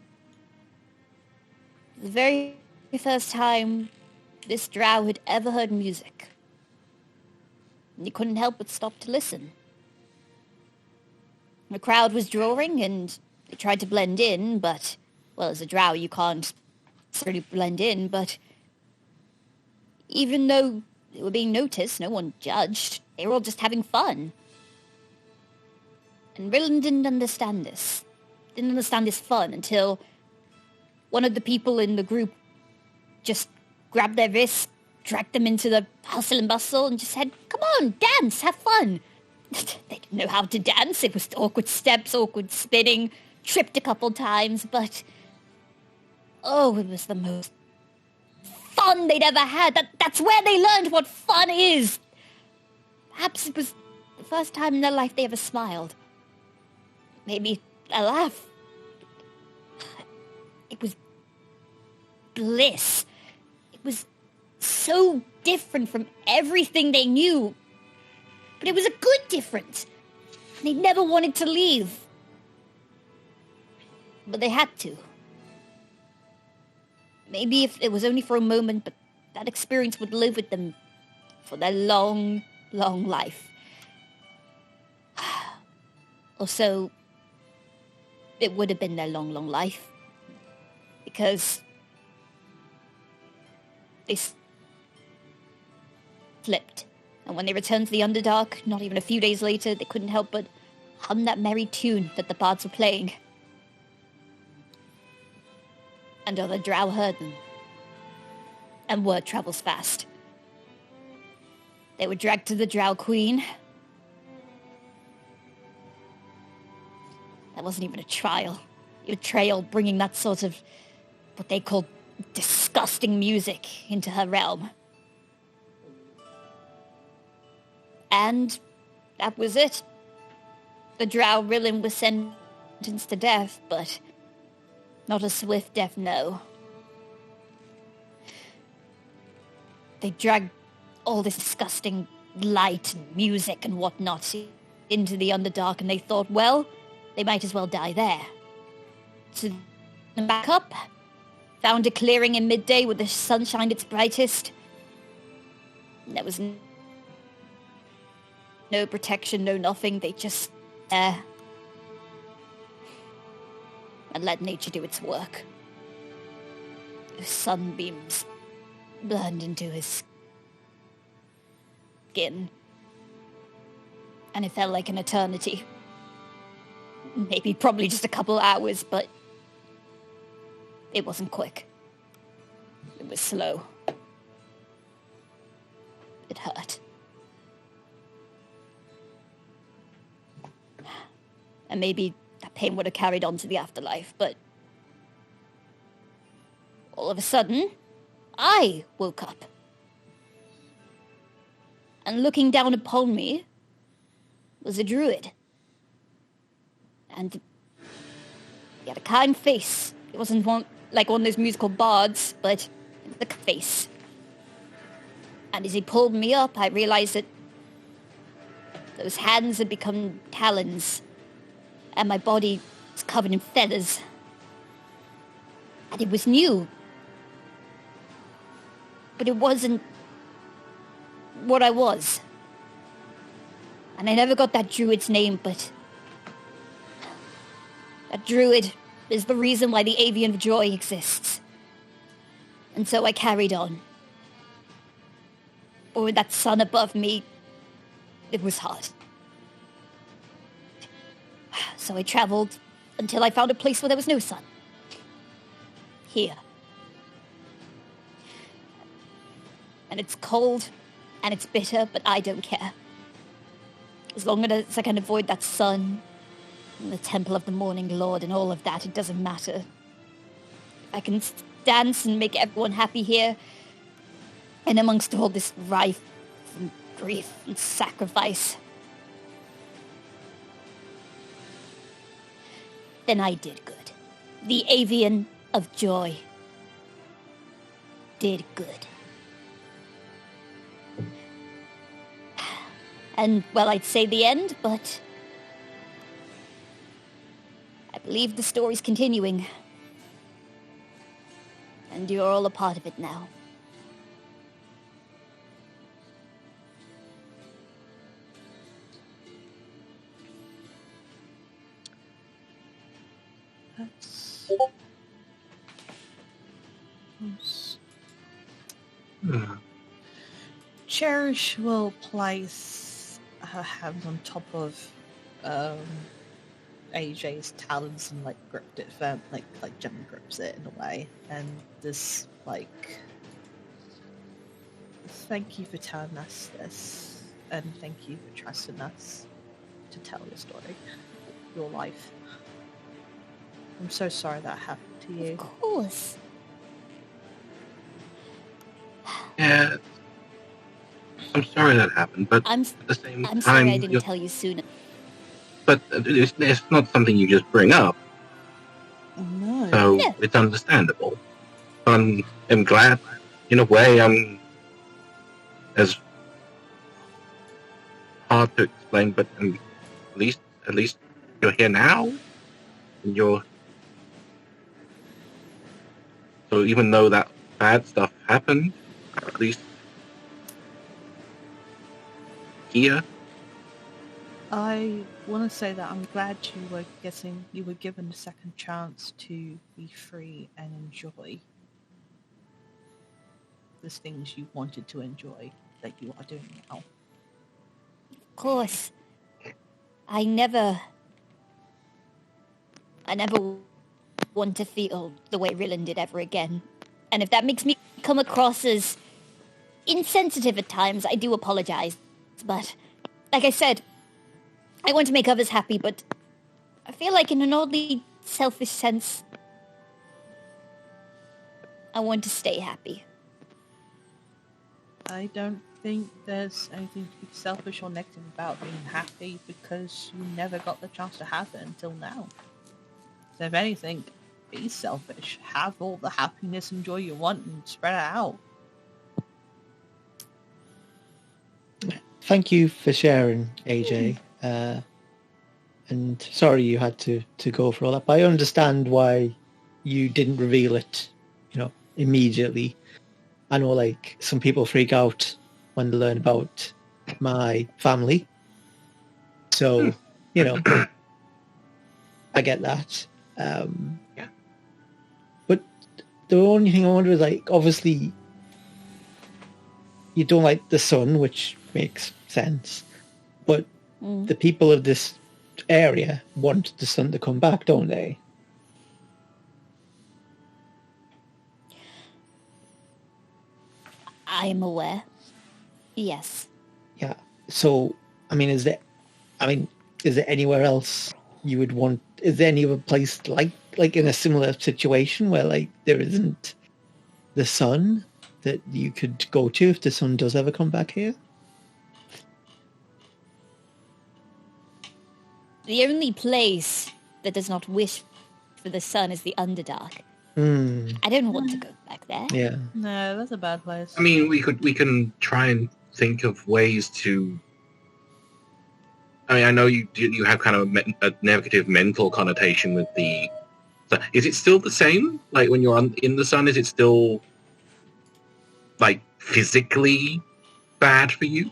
The very first time this drow had ever heard music. And he couldn't help but stop to listen. The crowd was drawing, and they tried to blend in, but, well, as a drow, you can't really blend in, but even though they were being noticed, no one judged. They were all just having fun. And Rillin didn't understand this. Didn't understand this fun until one of the people in the group just grabbed their wrists, dragged them into the hustle and bustle, and just said, "Come on, dance, have fun." They didn't know how to dance. It was awkward steps, awkward spinning, tripped a couple times, but oh, it was the most fun they'd ever had. That's where they learned what fun is. Perhaps it was the first time in their life they ever smiled. Maybe a laugh. It was bliss. It was so different from everything they knew. But it was a good difference. They never wanted to leave. But they had to. Maybe if it was only for a moment, but that experience would live with them for their long, long life. Or so it would have been their long, long life. Because they slipped. And when they returned to the Underdark, not even a few days later, they couldn't help but hum that merry tune that the bards were playing. And other drow heard them. And word travels fast. They were dragged to the drow queen. That wasn't even a trial. A trail bringing that sort of, what they called disgusting music into her realm. And that was it. The drow Rillin was sentenced to death, but not a swift death, no. They dragged all this disgusting light and music and whatnot into the Underdark, and they thought, well, they might as well die there. So they back up, found a clearing in midday where the sun shined its brightest. And there was no protection, no nothing. They just and let nature do its work. The sunbeams burned into his skin, and it felt like an eternity. Maybe, probably just a couple hours, but it wasn't quick. It was slow. It hurt. And maybe that pain would have carried on to the afterlife, but all of a sudden, I woke up. And looking down upon me was a druid. And he had a kind face. It wasn't like one of those musical bards, but the face. And as he pulled me up, I realized that those hands had become talons, and my body was covered in feathers. And it was new. But it wasn't what I was. And I never got that druid's name, but that druid is the reason why the Avian of Joy exists. And so I carried on. or with that sun above me, it was hard. So I traveled until I found a place where there was no sun. Here. And it's cold, and it's bitter, but I don't care. As long as I can avoid that sun, and the Temple of the Morning Lord, and all of that, it doesn't matter. I can dance and make everyone happy here, and amongst all this rife and grief and sacrifice, then I did good. The Avian of Joy did good. And, well, I'd say the end, but I believe the story's continuing. And you're all a part of it now. Cherish will place her hands on top of AJ's talons and like gripped it firm, like gently grips it in a way, and this like, thank you for telling us this, and thank you for trusting us to tell your story, your life. I'm so sorry that happened to you. Of course. Yeah. I'm sorry that happened, but I'm at the same sorry time, I didn't tell you sooner. But it's not something you just bring up, No. so No. it's understandable. I'm glad, in a way, I'm as hard to explain, but at least you're here now, and you're. So even though that bad stuff happened, at least here. I want to say that I'm glad you were given a second chance to be free and enjoy the things you wanted to enjoy that you are doing now. Of course. I never want to feel the way Rylan did ever again. And if that makes me come across as insensitive at times, I do apologize. But, like I said, I want to make others happy, but I feel like in an oddly selfish sense, I want to stay happy. I don't think there's anything to be selfish or negative about being happy because you never got the chance to have it until now. So if anything, be selfish. Have all the happiness and joy you want and spread it out. Thank you for sharing, AJ. And sorry you had to go for all that. But I understand why you didn't reveal it, immediately. I know, like, some people freak out when they learn about my family. So, I get that. Yeah. But the only thing I wonder is, like, obviously, you don't like the sun, which makes sense. But the people of this area want the sun to come back, don't they? I'm aware. Yes. Yeah. So, is there anywhere else you would want? Is there any other place like in a similar situation where like there isn't the sun that you could go to if the sun does ever come back here? The only place that does not wish for the sun is the Underdark. I don't want to go back there. Yeah. No, that's a bad place. I mean, we can try and think of ways to. I mean, I know you have kind of a negative mental connotation with the. So is it still the same? Like when you're in the sun, is it still like physically bad for you?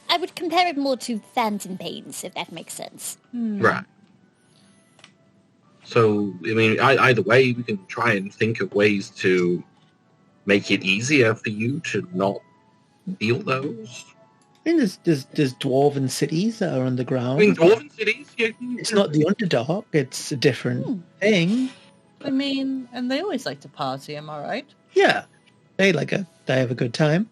I would compare it more to phantom pains, if that makes sense. Right. So, I mean, either way, we can try and think of ways to make it easier for you to not feel those. I mean, there's dwarven cities that are underground. I mean, dwarven cities. It's not the Underdark. It's a different thing. I mean, and they always like to party. Am I right? Yeah, they have a good time.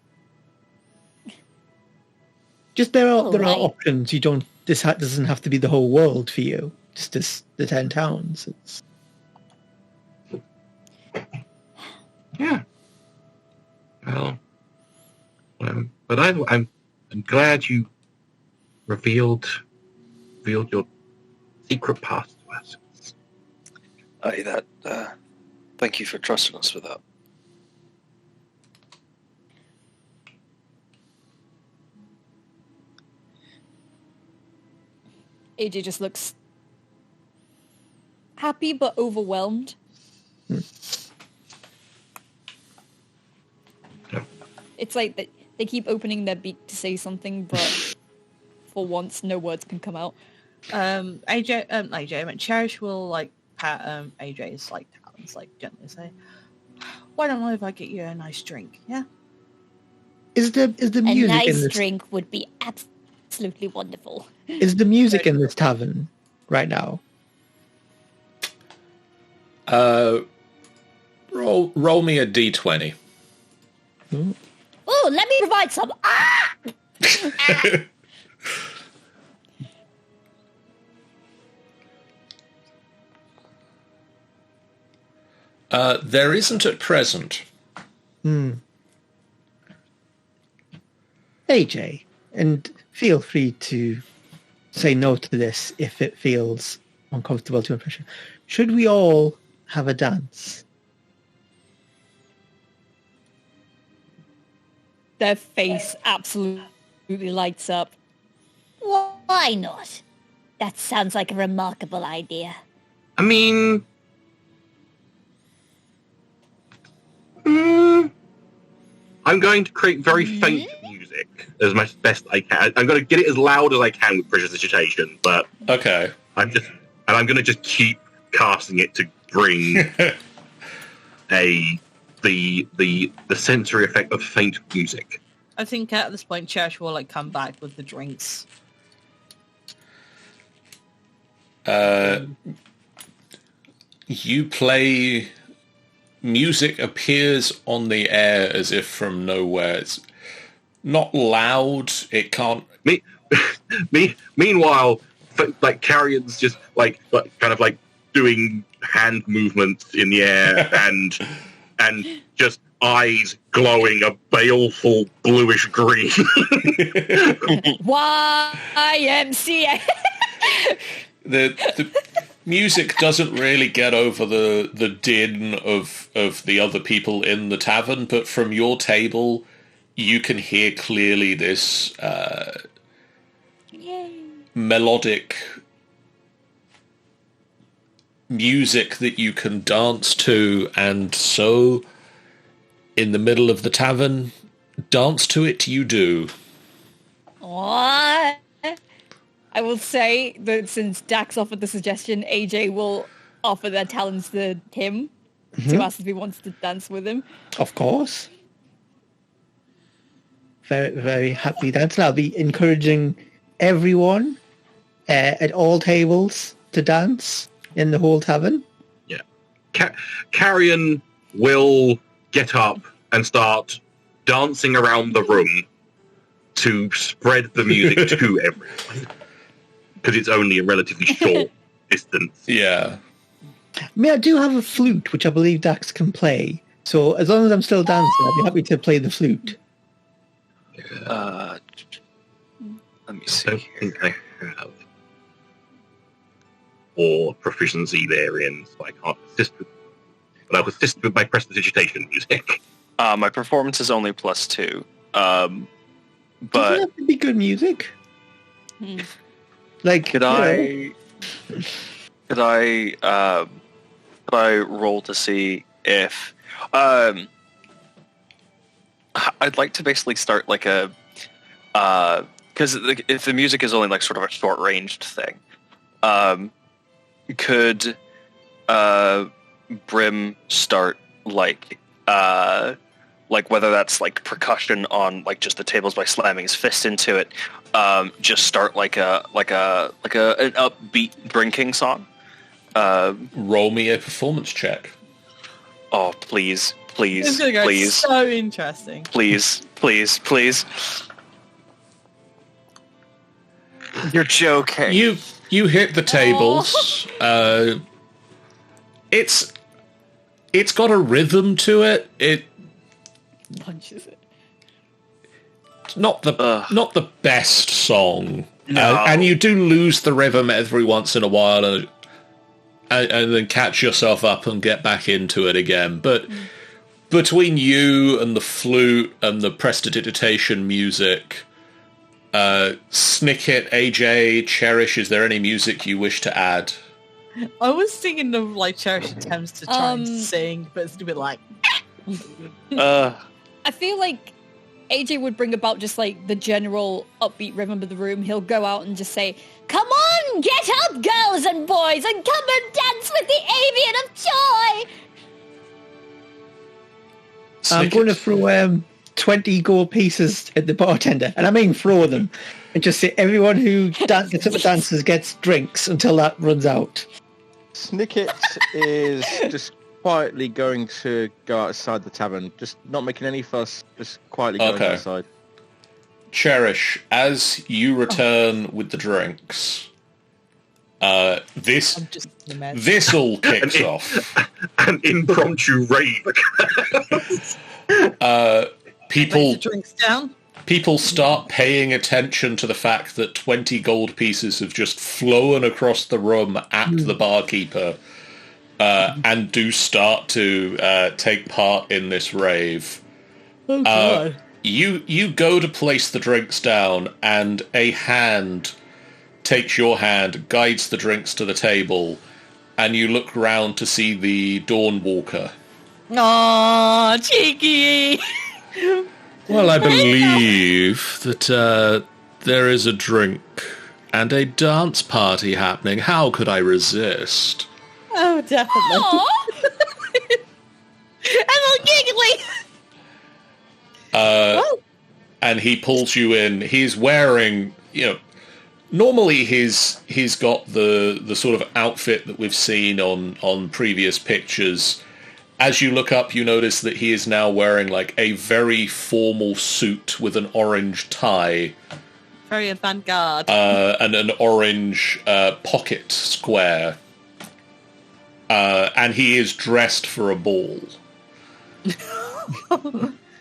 Just there are options. You don't. This doesn't have to be the whole world for you. Just the 10 towns. It's... Yeah. Well, but I'm glad you revealed your secret past to us. Thank you for trusting us with that. AJ just looks happy but overwhelmed. It's like they keep opening their beak to say something, but for once, no words can come out. Cherish will like pat AJ's like talons, like gently say, "Why don't I get you a nice drink? Yeah." Is the music a nice in this drink would be absolutely wonderful. Is the music in this tavern right now? Roll me a d20. Oh, let me provide some. Ah! There isn't at present. AJ, and feel free to say no to this if it feels uncomfortable to impression. Should we all have a dance? Their face absolutely lights up. Why not? That sounds like a remarkable idea. I mean, I'm going to create very faint music as much best I can. I'm going to get it as loud as I can with precipitation, but okay. I'm going to just keep casting it to bring the sensory effect of faint music. I think at this point, Cherish will like come back with the drinks. You play. Music appears on the air as if from nowhere. It's not loud. It can't. Meanwhile, like Carrion's just like kind of like doing hand movements in the air and just eyes glowing a baleful bluish green. YMCA. The music doesn't really get over the din of the other people in the tavern, but from your table, you can hear clearly this melodic music that you can dance to, and so in the middle of the tavern, dance to it you do. What? I will say that since Dax offered the suggestion, AJ will offer their talents to him to ask if he wants to dance with him. Of course. Very, very happy dance. I'll be encouraging everyone at all tables to dance in the whole tavern. Yeah. Carrion will get up and start dancing around the room to spread the music to everyone. Because it's only a relatively short distance. Yeah. I mean, I do have a flute, which I believe Dax can play. So as long as I'm still dancing, I'd be happy to play the flute. Let me I see don't here. think I have or proficiency therein, so I can't assist with. But I'll assist with my prestidigitation music. My performance is only +2. Doesn't But have to be good music. Like, could I roll to see if I'd like to basically start like a because if the music is only like sort of a short ranged thing, could Brim start like like whether that's like percussion on like just the tables by slamming his fist into it, just start like an upbeat drinking song. Roll me a performance check. Oh, please, please, It's gonna go please, so interesting. please, please, please. You're joking. You hit the tables. It's got a rhythm to it. It Punches it. not the best song. No. And you do lose the rhythm every once in a while, and then catch yourself up and get back into it again. But between you and the flute and the prestidigitation music, Snicket, AJ, Cherish, is there any music you wish to add? I was thinking of like Cherish attempts to try and sing, but it's a bit like. I feel like AJ would bring about just like the general upbeat rhythm of the room. He'll go out and just say, "Come on, get up, girls and boys, and come and dance with the Avian of Joy." I'm going to throw 20 gold pieces at the bartender, and I mean throw them, and just say everyone who gets up and dances gets drinks until that runs out. Snicket is just quietly going to go outside the tavern, just not making any fuss, just quietly going outside. Cherish, as you return with the drinks, this all kicks off. An impromptu rave. Drinks down. People start paying attention to the fact that 20 gold pieces have just flown across the room at the barkeeper, and do start to take part in this rave. Oh god. You go to place the drinks down, and a hand takes your hand, guides the drinks to the table, and you look round to see the Dawnwalker. Aw, cheeky. Well, I believe that there is a drink and a dance party happening. How could I resist? Oh, definitely. I'm giggly. And he pulls you in. He's wearing, normally he's got the sort of outfit that we've seen on previous pictures. As you look up, you notice that he is now wearing like a very formal suit with an orange tie. Very avant-garde. And an orange pocket square. And he is dressed for a ball.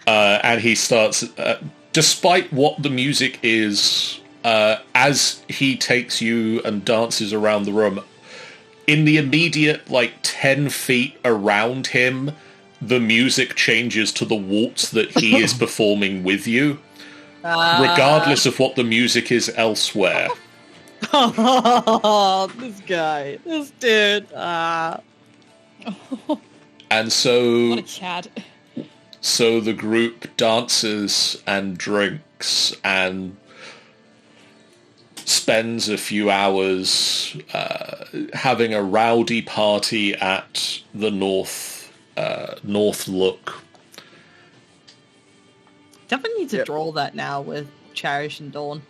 And he starts, despite what the music is, as he takes you and dances around the room, in the immediate, 10 feet around him, the music changes to the waltz that he is performing with you, regardless of what the music is elsewhere. Oh, this dude. And so... What a Chad. So the group dances and drinks and spends a few hours having a rowdy party at the North Look. Definitely need to draw that now with Cherish and Dawn.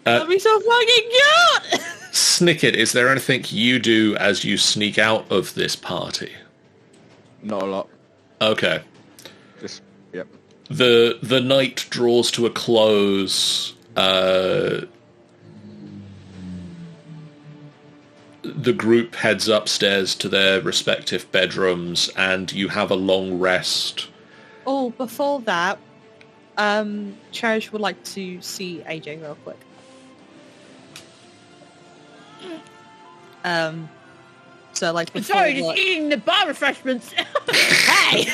That'd be so fucking cute! Snicket, is there anything you do as you sneak out of this party? Not a lot. Okay. Just, yep. The night draws to a close. The group heads upstairs to their respective bedrooms, and you have a long rest. Oh, before that, Cherish would like to see AJ real quick. So before, sorry, just eating the bar refreshments. Hey!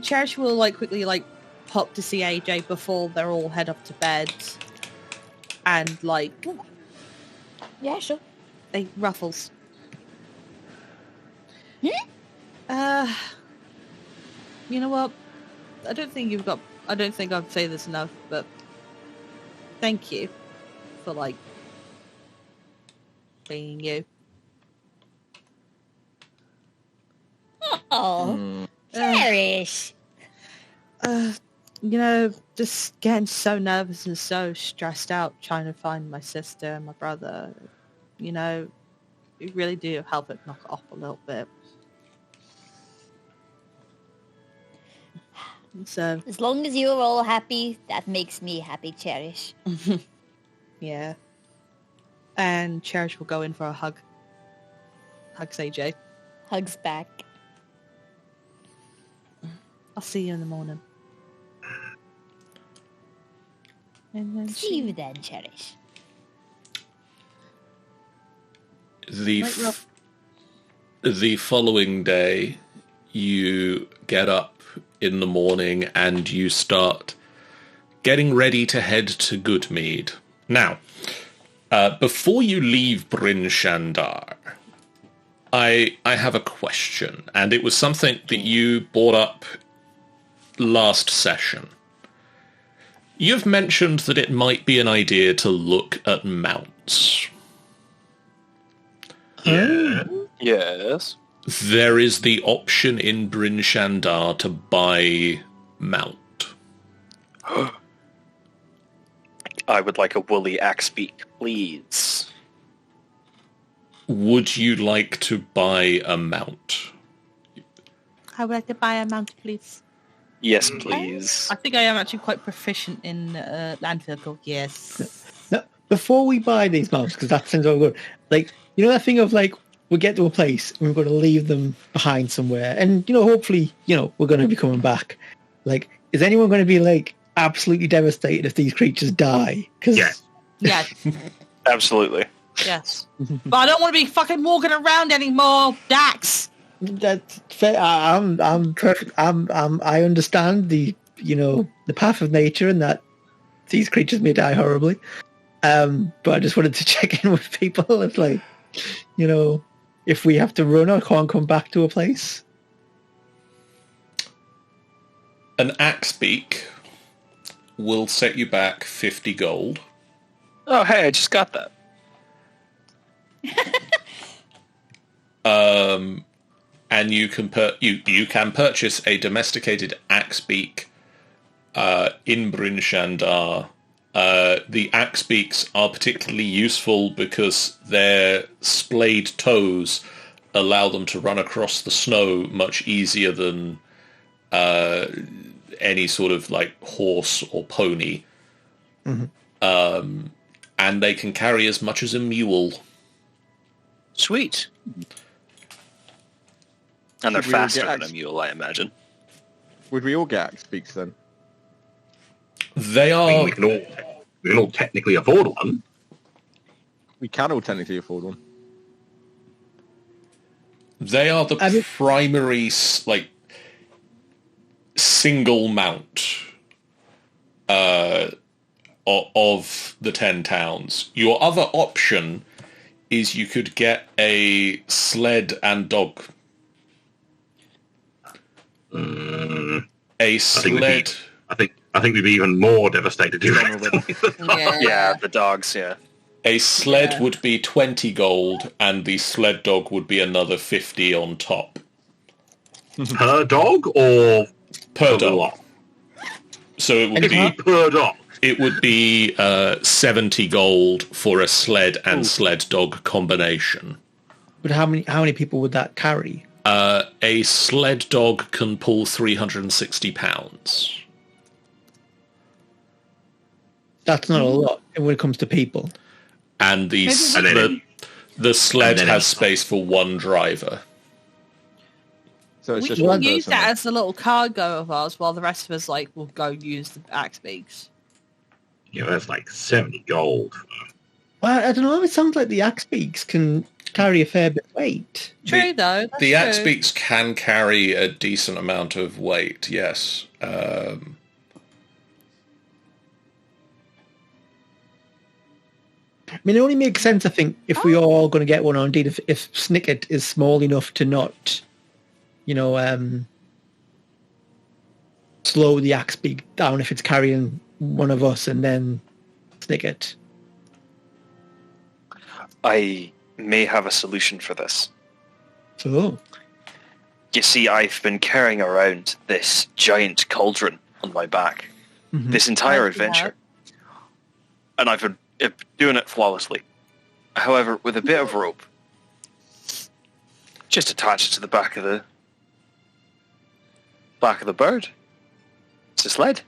Cherish will quickly pop to see AJ before they're all head up to bed, and Yeah, sure. they ruffles. You know what? I don't think I've said this enough, but thank you for being you. Oh. Cherish. Just getting so nervous and so stressed out trying to find my sister and my brother. You really do help it knock it off a little bit. So As long as you're all happy, that makes me happy, Cherish. yeah. And Cherish will go in for a hug. Hugs AJ. Hugs back. I'll see you in the morning. And then See you then, Cherish. The following day, you get up in the morning and you start getting ready to head to Good Mead. Now, before you leave Bryn Shander, I have a question, and it was something that you brought up last session. You've mentioned that it might be an idea to look at mounts. Yeah. Yes. There is the option in Bryn Shander to buy mount. I would like a woolly axe beak, please. Would you like to buy a mount? I would like to buy a mount, please. Yes, please. I think I am actually quite proficient in land vehicle. Yes. Now, before we buy these mounts, because that sounds all good, like, that thing of, like, we get to a place and we're going to leave them behind somewhere, and, hopefully, we're going to be coming back. Like, is anyone going to be, like, absolutely devastated if these creatures die? Yes. Yes. Absolutely. Yes. But I don't want to be fucking walking around anymore, Dax. That's fair. I'm perfect. I understand the path of nature and that these creatures may die horribly. But I just wanted to check in with people if, like, if we have to run or can't come back to a place. An axe beak will set you back 50 gold. Oh, hey, I just got that. And you can you can purchase a domesticated axe beak in Bryn Shander. The axe beaks are particularly useful because their splayed toes allow them to run across the snow much easier than any sort of, like, horse or pony. Mm-hmm. And they can carry as much as a mule. Sweet. And they're Should we all faster get than a axe- mule, I imagine. Would we all get axe beaks then? They I mean, are... we can all technically afford one. We can all technically afford one. They are the primary, like, single mount of the 10 towns. Your other option is you could get a sled and dog. A sled... I think we'd be even more devastated. Yeah, the dogs, yeah. A sled would be 20 gold, and the sled dog would be another 50 on top. Per dog or Per the dog. lot? So it would It's be per dog. it would be 70 gold for a sled and sled dog combination. But how many people would that carry? A sled dog can pull 360 pounds. That's not a lot when it comes to people. And the sled has space for one driver. So it's We just can one use person that then. as a little cargo of ours while the rest of us, like, will go use the axe beaks. That's like 70 gold. Well, I don't know. It sounds like the axe beaks can carry a fair bit of weight. True, though. That's The axe true. beaks can carry a decent amount of weight, yes. I mean, it only makes sense, I think, if we are all going to get one, or indeed if Snicket is small enough to not, slow the axe beak down if it's carrying one of us and then Snicket. I may have a solution for this. So, You see, I've been carrying around this giant cauldron on my back this entire adventure. And I've been doing it flawlessly. However, with a bit of rope, just attach it to the back of the bird. It's a sled.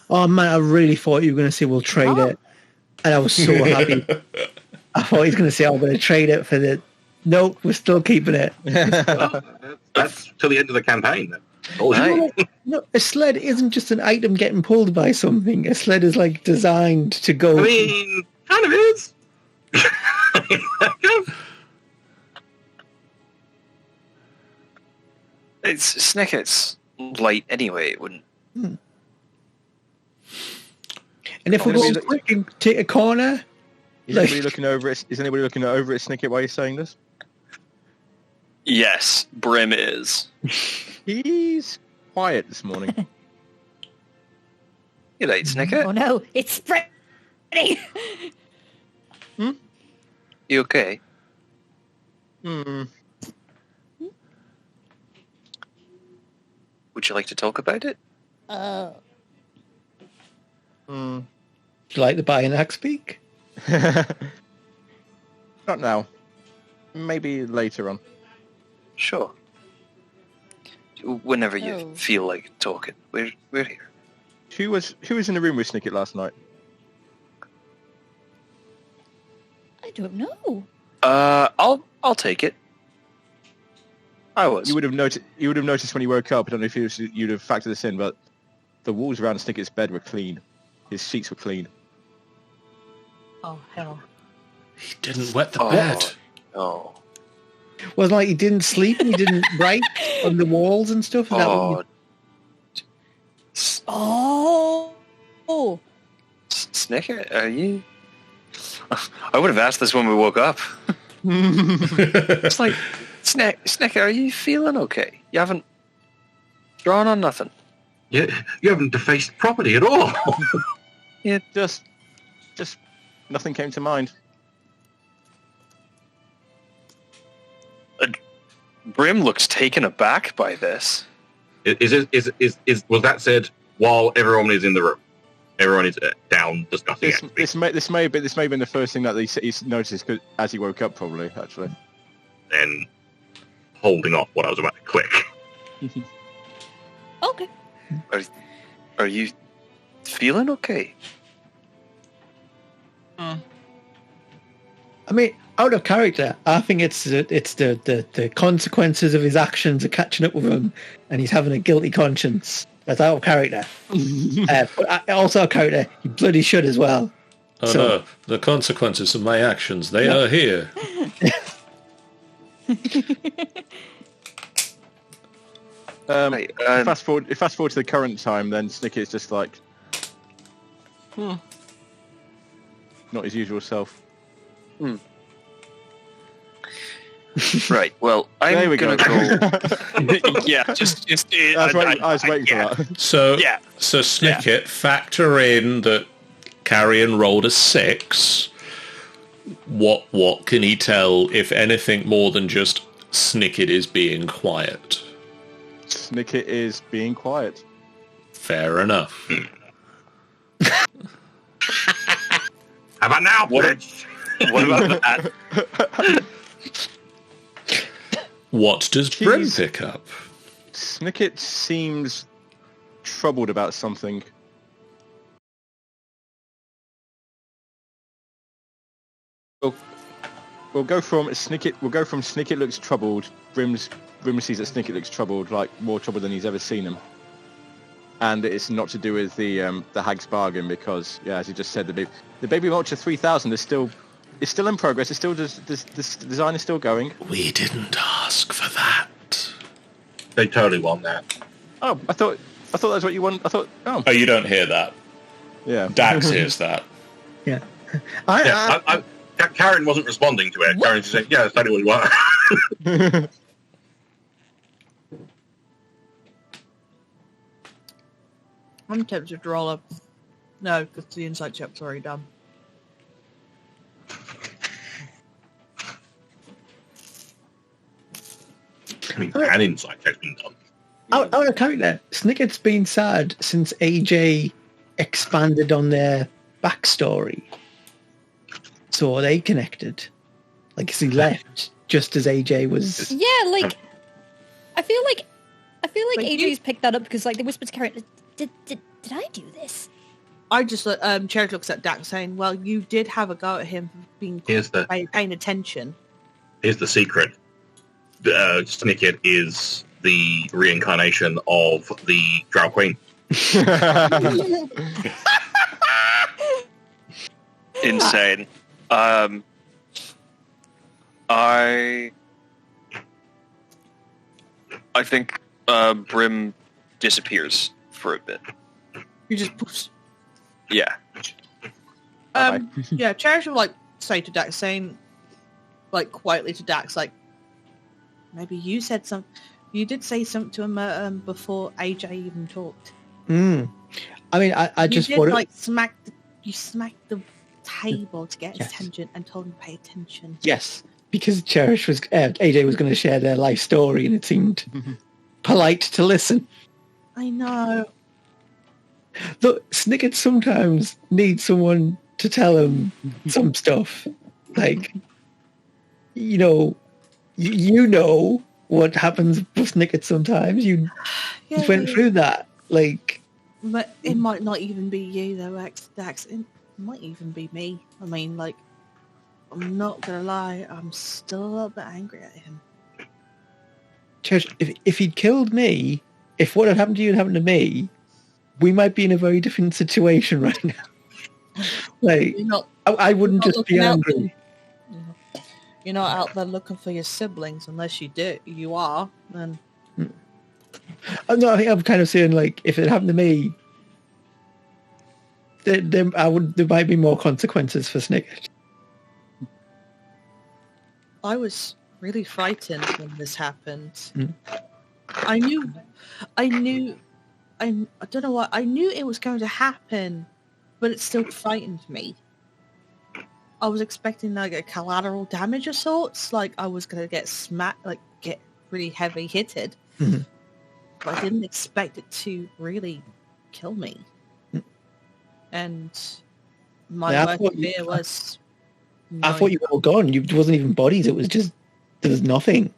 Oh man, I really thought you were going to say we'll trade it, and I was so happy. I thought he was going to say I'm going to trade it for the. Nope, we're still keeping it. That's till the end of the campaign. Then. No, a sled isn't just an item getting pulled by something. A sled is like designed to go. I mean, kind of is. It's Snicket's light anyway. It wouldn't. And if we go quick and take a corner, is anybody looking over it? Is anybody looking over at Snicket while you're saying this? Yes, Brim is. He's quiet this morning. You late, Snicket? Oh no, it's spreading. You okay? Hmm. Would you like to talk about it? Would you like to buy an axe beak? Not now. Maybe later on. Sure. Whenever you feel like talking, we're here. Who was in the room with Snicket last night? I don't know. I'll take it. I was. You would have noticed when he woke up. I don't know if you'd have factored this in, but the walls around Snicket's bed were clean. His sheets were clean. Oh, hell. He didn't wet the bed. No. Well, like he didn't sleep and he didn't write on the walls and stuff. Is that what Snicket, are you? I would have asked this when we woke up. It's like, Snicket, are you feeling okay? You haven't drawn on nothing. You haven't defaced property at all. Yeah, just nothing came to mind. Brim looks taken aback by this. Was that said while everyone is in the room? Everyone is down discussing it. This may have been the first thing that he noticed as he woke up, probably, actually. Then holding off what I was about to click. Okay. Are you feeling okay? I mean, out of character, I think it's the consequences of his actions are catching up with him, and he's having a guilty conscience. That's out of character. But also out of character, he bloody should as well. Oh no, the consequences of my actions, they are here. Fast forward to the current time, then Snicket's just like, not his usual self. Right. Well, I'm going to go. Yeah. Just. I was waiting for that. So Snicket, factor in that Carrion rolled a 6. What can he tell, if anything, more than just Snicket is being quiet? Snicket is being quiet. Fair enough. How about now, bitch? What about that? What does Brim pick up? Snicket seems troubled about something. We'll go from Snicket looks troubled. Brim sees that Snicket looks troubled, like more troubled than he's ever seen him. And it's not to do with the Hag's Bargain, because, yeah, as you just said, the Baby Vulture 3000 is still in progress. It's still the design is still going. We didn't ask for that. They totally want that. Oh, I thought that's what you want. I thought. Oh, you don't hear that. Yeah, Dax hears that. Yeah. Karen wasn't responding to it. Karen just said, "Yeah, that's totally what you want." I'm tempted to roll up. No, because the insight check's already done. I mean, an insight check's been done. Out of character, Snickert's been sad since AJ expanded on their backstory. So are they connected? Like, is he left just as AJ was? Yeah, like I feel like But AJ's picked that up because like they whispered to Karen, did I do this? I just Cherish looks at Dax saying, "Well, you did have a go at him for being paying attention." Here's the secret. Snicket is the reincarnation of the Drow Queen. Insane. I think Brim disappears for a bit. You just poofs. Yeah. Yeah, Cherish will say to Dax, saying quietly to Dax, maybe you said something. You did say something to him before AJ even talked. I mean, I just did, want you smacked the table to get his attention and told him to pay attention. Yes, because Cherish was AJ was going to share their life story, and it seemed polite to listen. I know. Look, Snicket sometimes needs someone to tell him some stuff. Like, you know what happens with Snicket sometimes. You went through that. Like, but it might not even be you though, Dax. It might even be me. I mean, I'm not gonna lie, I'm still a little bit angry at him. Cherish, if he'd killed me, if what had happened to you had happened to me, we might be in a very different situation right now. Like, I wouldn't just be angry. You're not out there looking for your siblings unless you are, then... No, I think I'm kind of saying, if it happened to me, there might be more consequences for Snicket. I was really frightened when this happened. I don't know why. I knew it was going to happen, but it still frightened me. I was expecting a collateral damage of sorts, I was going to get smacked, get really heavy hitted. But I didn't expect it to really kill me. And my worst fear was... I thought you were all gone. It wasn't even bodies. It was just, there was nothing.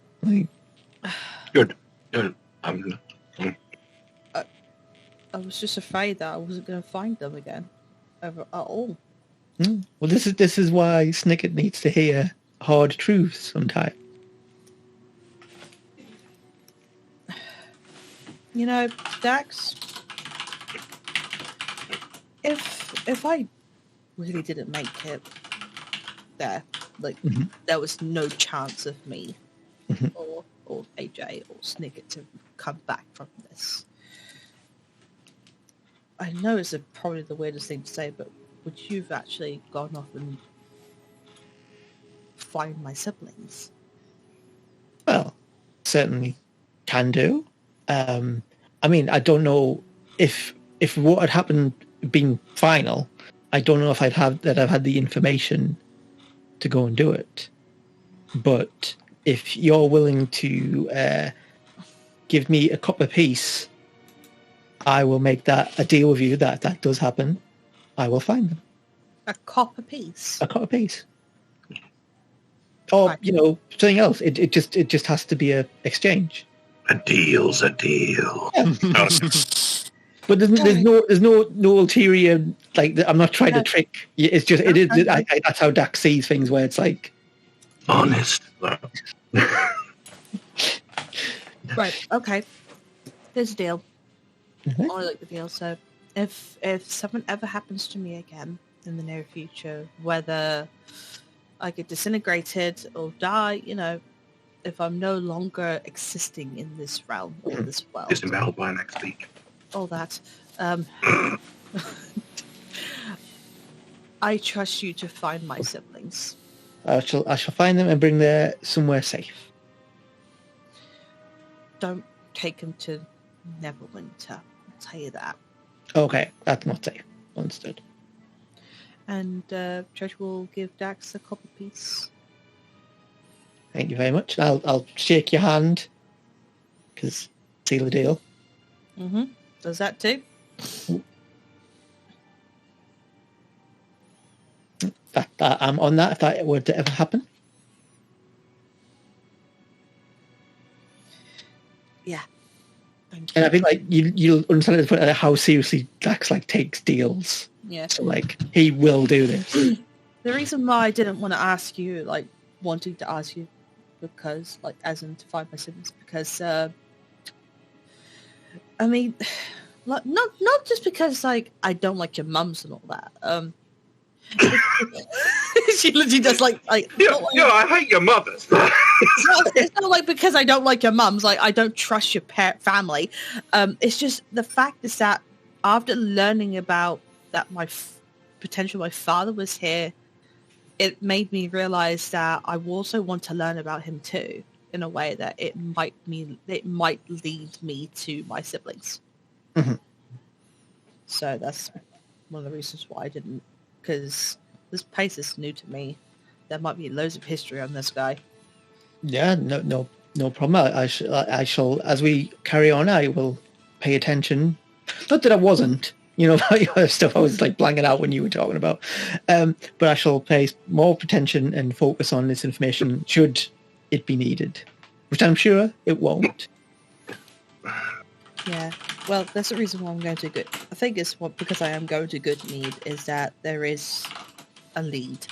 Good. I was just afraid that I wasn't going to find them again at all. Well, this is why Snicket needs to hear hard truths sometimes. Dax, if I really didn't make it there, there was no chance of me or AJ or Snicket to come back from this. I know it's probably the weirdest thing to say, but would you have actually gone off and find my siblings? Well, certainly can do. I mean, I don't know if what had happened been final. I don't know if I've had the information to go and do it. But if you're willing to give me a copper piece, I will make that a deal with you that does happen. I will find them. A copper piece? A copper piece. Or, something else. It just has to be a exchange. A deal's a deal. Yeah. But there's no ulterior, I'm not trying to trick. It's just, it is, that's how Dax sees things, where it's honest. Right, okay. There's a deal. I like the deal. So if something ever happens to me again in the near future, whether I get disintegrated or die, if I'm no longer existing in this realm or this world. Disemboweled by next week. All that. I trust you to find my siblings. I shall find them and bring them somewhere safe. Don't take them to Neverwinter. I'll tell you that. Okay, that's not safe. Understood. And Cherish will give Dax a copper piece. Thank you very much. I'll shake your hand because seal the deal. Mm-hmm. Does that too? I'm on that if that were to ever happen. Yeah. Thank you. And I think like you'll understand at the point how seriously Dax like takes deals. Yeah. So like he will do this. The reason why I didn't want to ask you, like wanting to ask you, because like as in to find my siblings, because I mean, like not just because like I don't like your mums and all that. She literally does like I hate your mothers. it's not like because I don't like your mums, like I don't trust your family. It's just the fact is that after learning about that my father was here, it made me realize that I also want to learn about him too, in a way that it might lead me to my siblings. Mm-hmm. So that's one of the reasons why I didn't, because this place is new to me. There might be loads of history on this guy. Yeah, no problem. I shall, as we carry on, I will pay attention. Not that I wasn't, about your other stuff I was like blanking out when you were talking about. But I shall pay more attention and focus on this information should it be needed, which I'm sure it won't. Yeah, well, that's the reason why I'm going to Good. I think it's because I am going to Good Mead is that there is a lead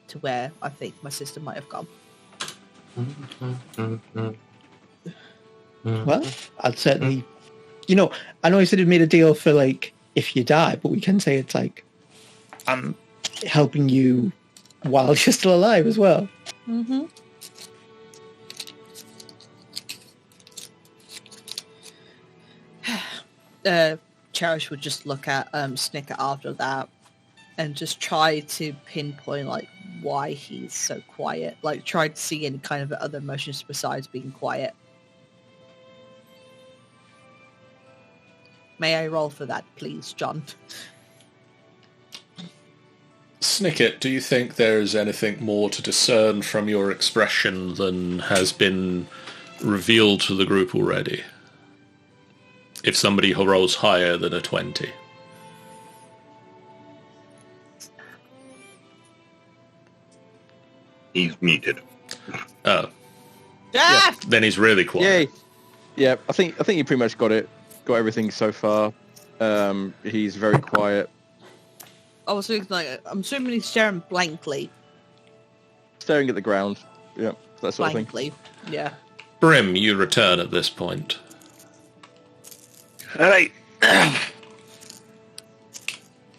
to where I think my sister might have gone. Well, I'd certainly, I know I said it made a deal for like if you die, but we can say it's like I'm helping you while you're still alive as well. Mm-hmm. Cherish would just look at Snicker after that and just try to pinpoint like why he's so quiet, like try to see any kind of other emotions besides being quiet. May I roll for that, please, John? Snicket, do you think there is anything more to discern from your expression than has been revealed to the group already? If somebody rolls higher than a 20. He's muted. Oh. Ah! Then he's really quiet. Yay. Yeah, I think you pretty much got it. Got everything so far. He's very quiet. I was thinking, like, I'm assuming he's staring blankly. Staring at the ground. Yeah, that sort of thing. Blankly, yeah. Brim, you return at this point. All right.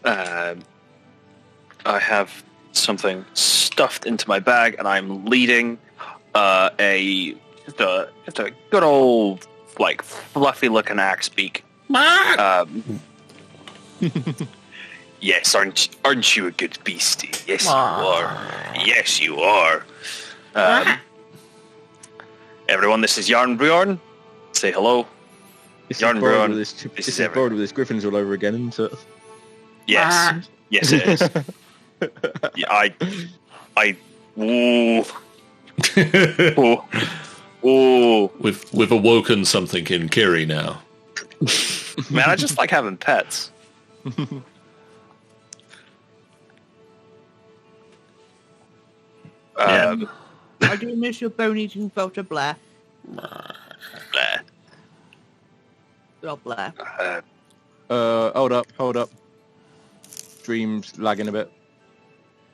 I have something stuffed into my bag, and I'm leading a good old like fluffy looking axe beak. Yes, aren't you a good beastie? Yes, you are. Yes, you are. Everyone, this is Yarn Bjorn. Say hello. This Yarn is borrowed Bjorn. with this is borrowed with his griffins all over again, isn't it? Yes. Yes, it is. Yeah, ooh. We've awoken something in Kiri now. Man, I just like having pets. I do miss your bone-eating filter, Blair. Blair. Good old Blair. Hold up. Stream's lagging a bit.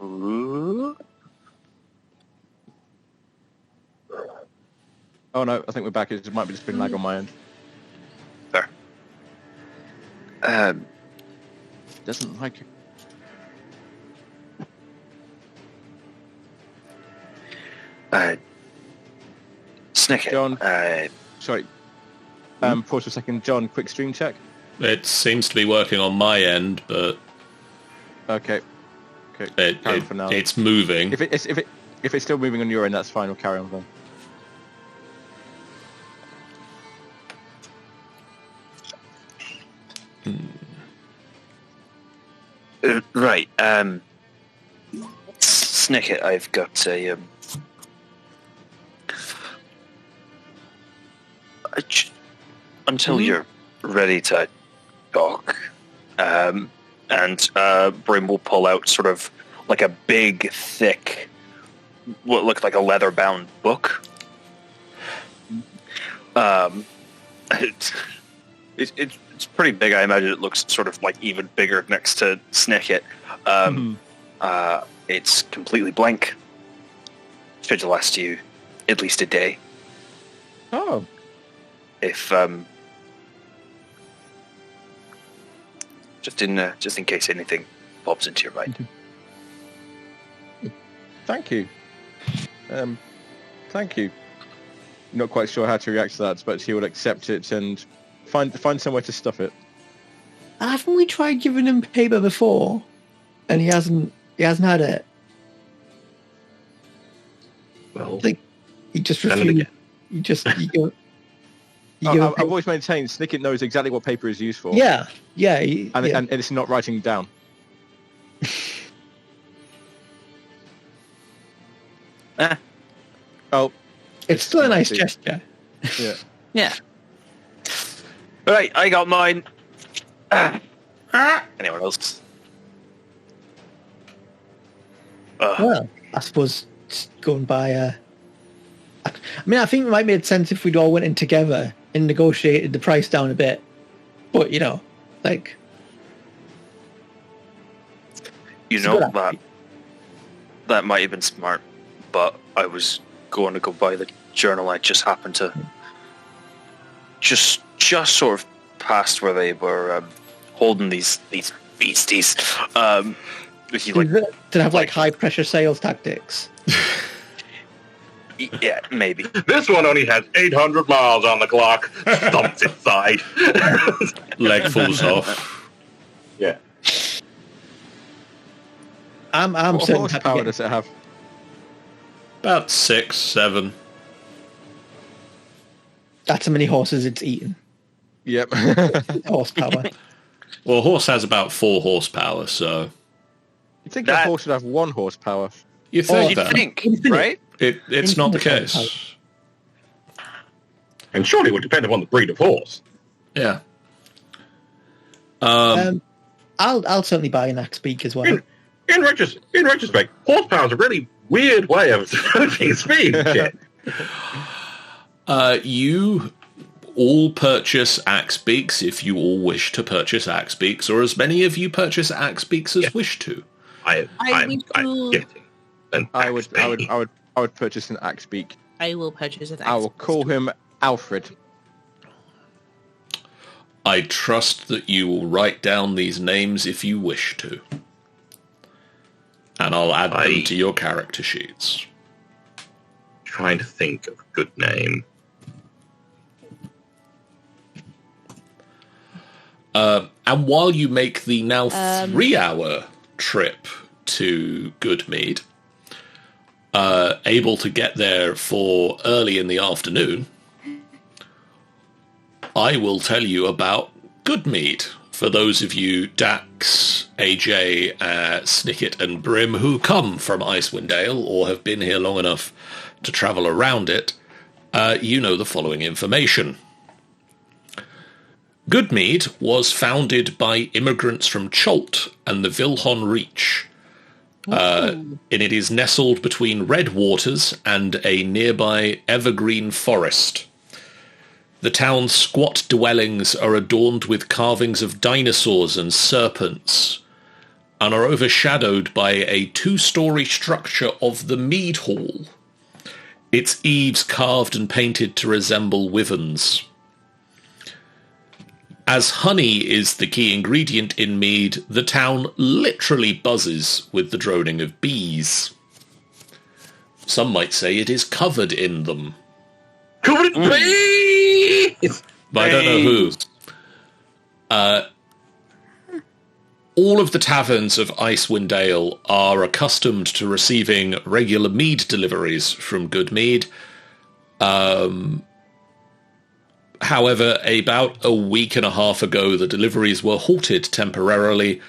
Ooh. Oh no, I think we're back. It might be just been lag on my end. There. Doesn't like it. Snicket. John. Sorry. Pause for a second. John, quick stream check. It seems to be working on my end, but Okay. Carry on for now. it's moving. If it's still moving on your end, that's fine. We'll carry on then. Right. Snicket, I've got until you're ready to talk. And Bryn will pull out sort of like a big, thick, what looked like a leather-bound book. It's pretty big. I imagine it looks sort of like even bigger next to Snicket. It's completely blank. Should last you at least a day. Oh. If just in case anything pops into your mind. Thank you. Thank you. Not quite sure how to react to that, but he will accept it and find somewhere to stuff it. Haven't we tried giving him paper before, and he hasn't had it? Well, I think he just and refused. again. I've always maintained Snicket knows exactly what paper is used for. Yeah. And it's not writing down. Oh. It's still a nice gesture. Yeah. Yeah. Right, I got mine. Anyone else? Well, I suppose just going by. I mean, I think it might make sense if we'd all went in together and negotiated the price down a bit. But like, that might have been smart, but I was going to go buy the journal. I just happened to just sort of past where they were holding these beasties. To have like high pressure sales tactics. Yeah, maybe. This one only has 800 miles on the clock. Stomps inside. Leg falls off. Yeah. I'm What certain horsepower does it have? About 6, 7. That's how many horses it's eaten. Yep. Horsepower. Well, a horse has about 4 horsepower, so You'd think a horse should have 1 horsepower. you think You'd that. think, right? It's not the Infinite case. And surely it would depend upon the breed of horse. Yeah. I'll certainly buy an axe beak as well. In retrospect, horsepower is a really weird way of denoting speed. Shit. You all purchase axe beaks if you all wish to purchase axe beaks, or as many of you purchase axe beaks as wish to. I'm getting an I axe would purchase an axe beak. I will purchase an axe. I will call him Alfred. I trust that you will write down these names if you wish to. And I'll add them to your character sheets. Trying to think of a good name. And while you make the now 3-hour trip to Good Mead, able to get there for early in the afternoon, I will tell you about Good Mead. For those of you, Dax, AJ, Snicket and Brim, who come from Icewind Dale or have been here long enough to travel around it, you know the following information. Good Mead was founded by immigrants from Cholt and the Vilhon Reach. And it is nestled between red waters and a nearby evergreen forest. The town's squat dwellings are adorned with carvings of dinosaurs and serpents, and are overshadowed by a 2-story structure of the Mead Hall, its eaves carved and painted to resemble wyverns. As honey is the key ingredient in mead, the town literally buzzes with the droning of bees. Some might say it is covered in them. Covered in bees! But I don't know who. All of the taverns of Icewind Dale are accustomed to receiving regular mead deliveries from Good Mead. However, about a week and a half ago, the deliveries were halted temporarily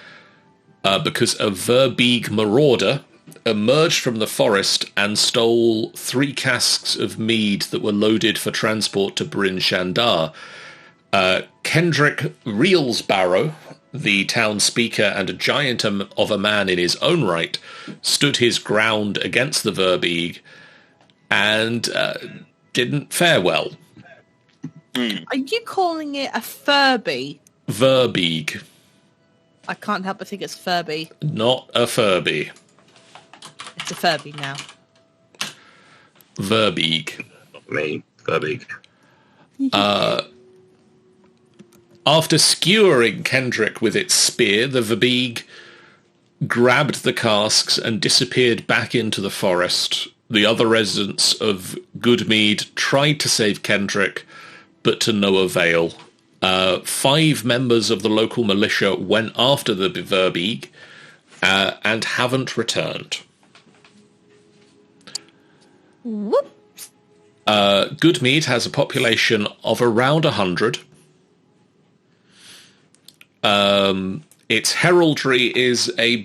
because a Verbeeg marauder emerged from the forest and stole 3 casks of mead that were loaded for transport to Bryn Shander. Kendrick Reelsbarrow, the town speaker and a giant of a man in his own right, stood his ground against the Verbeeg and didn't fare well. Are you calling it a Furby? Verbeeg. I can't help but think it's Furby. Not a Furby. It's a Furby now. Verbeeg. Not me, Verbeeg. After skewering Kendrick with its spear, the Verbeeg grabbed the casks and disappeared back into the forest. The other residents of Good Mead tried to save Kendrick, but to no avail. 5 members of the local militia went after the Verbeeg and haven't returned. Whoops. Good Mead has a population of around 100. Its heraldry is a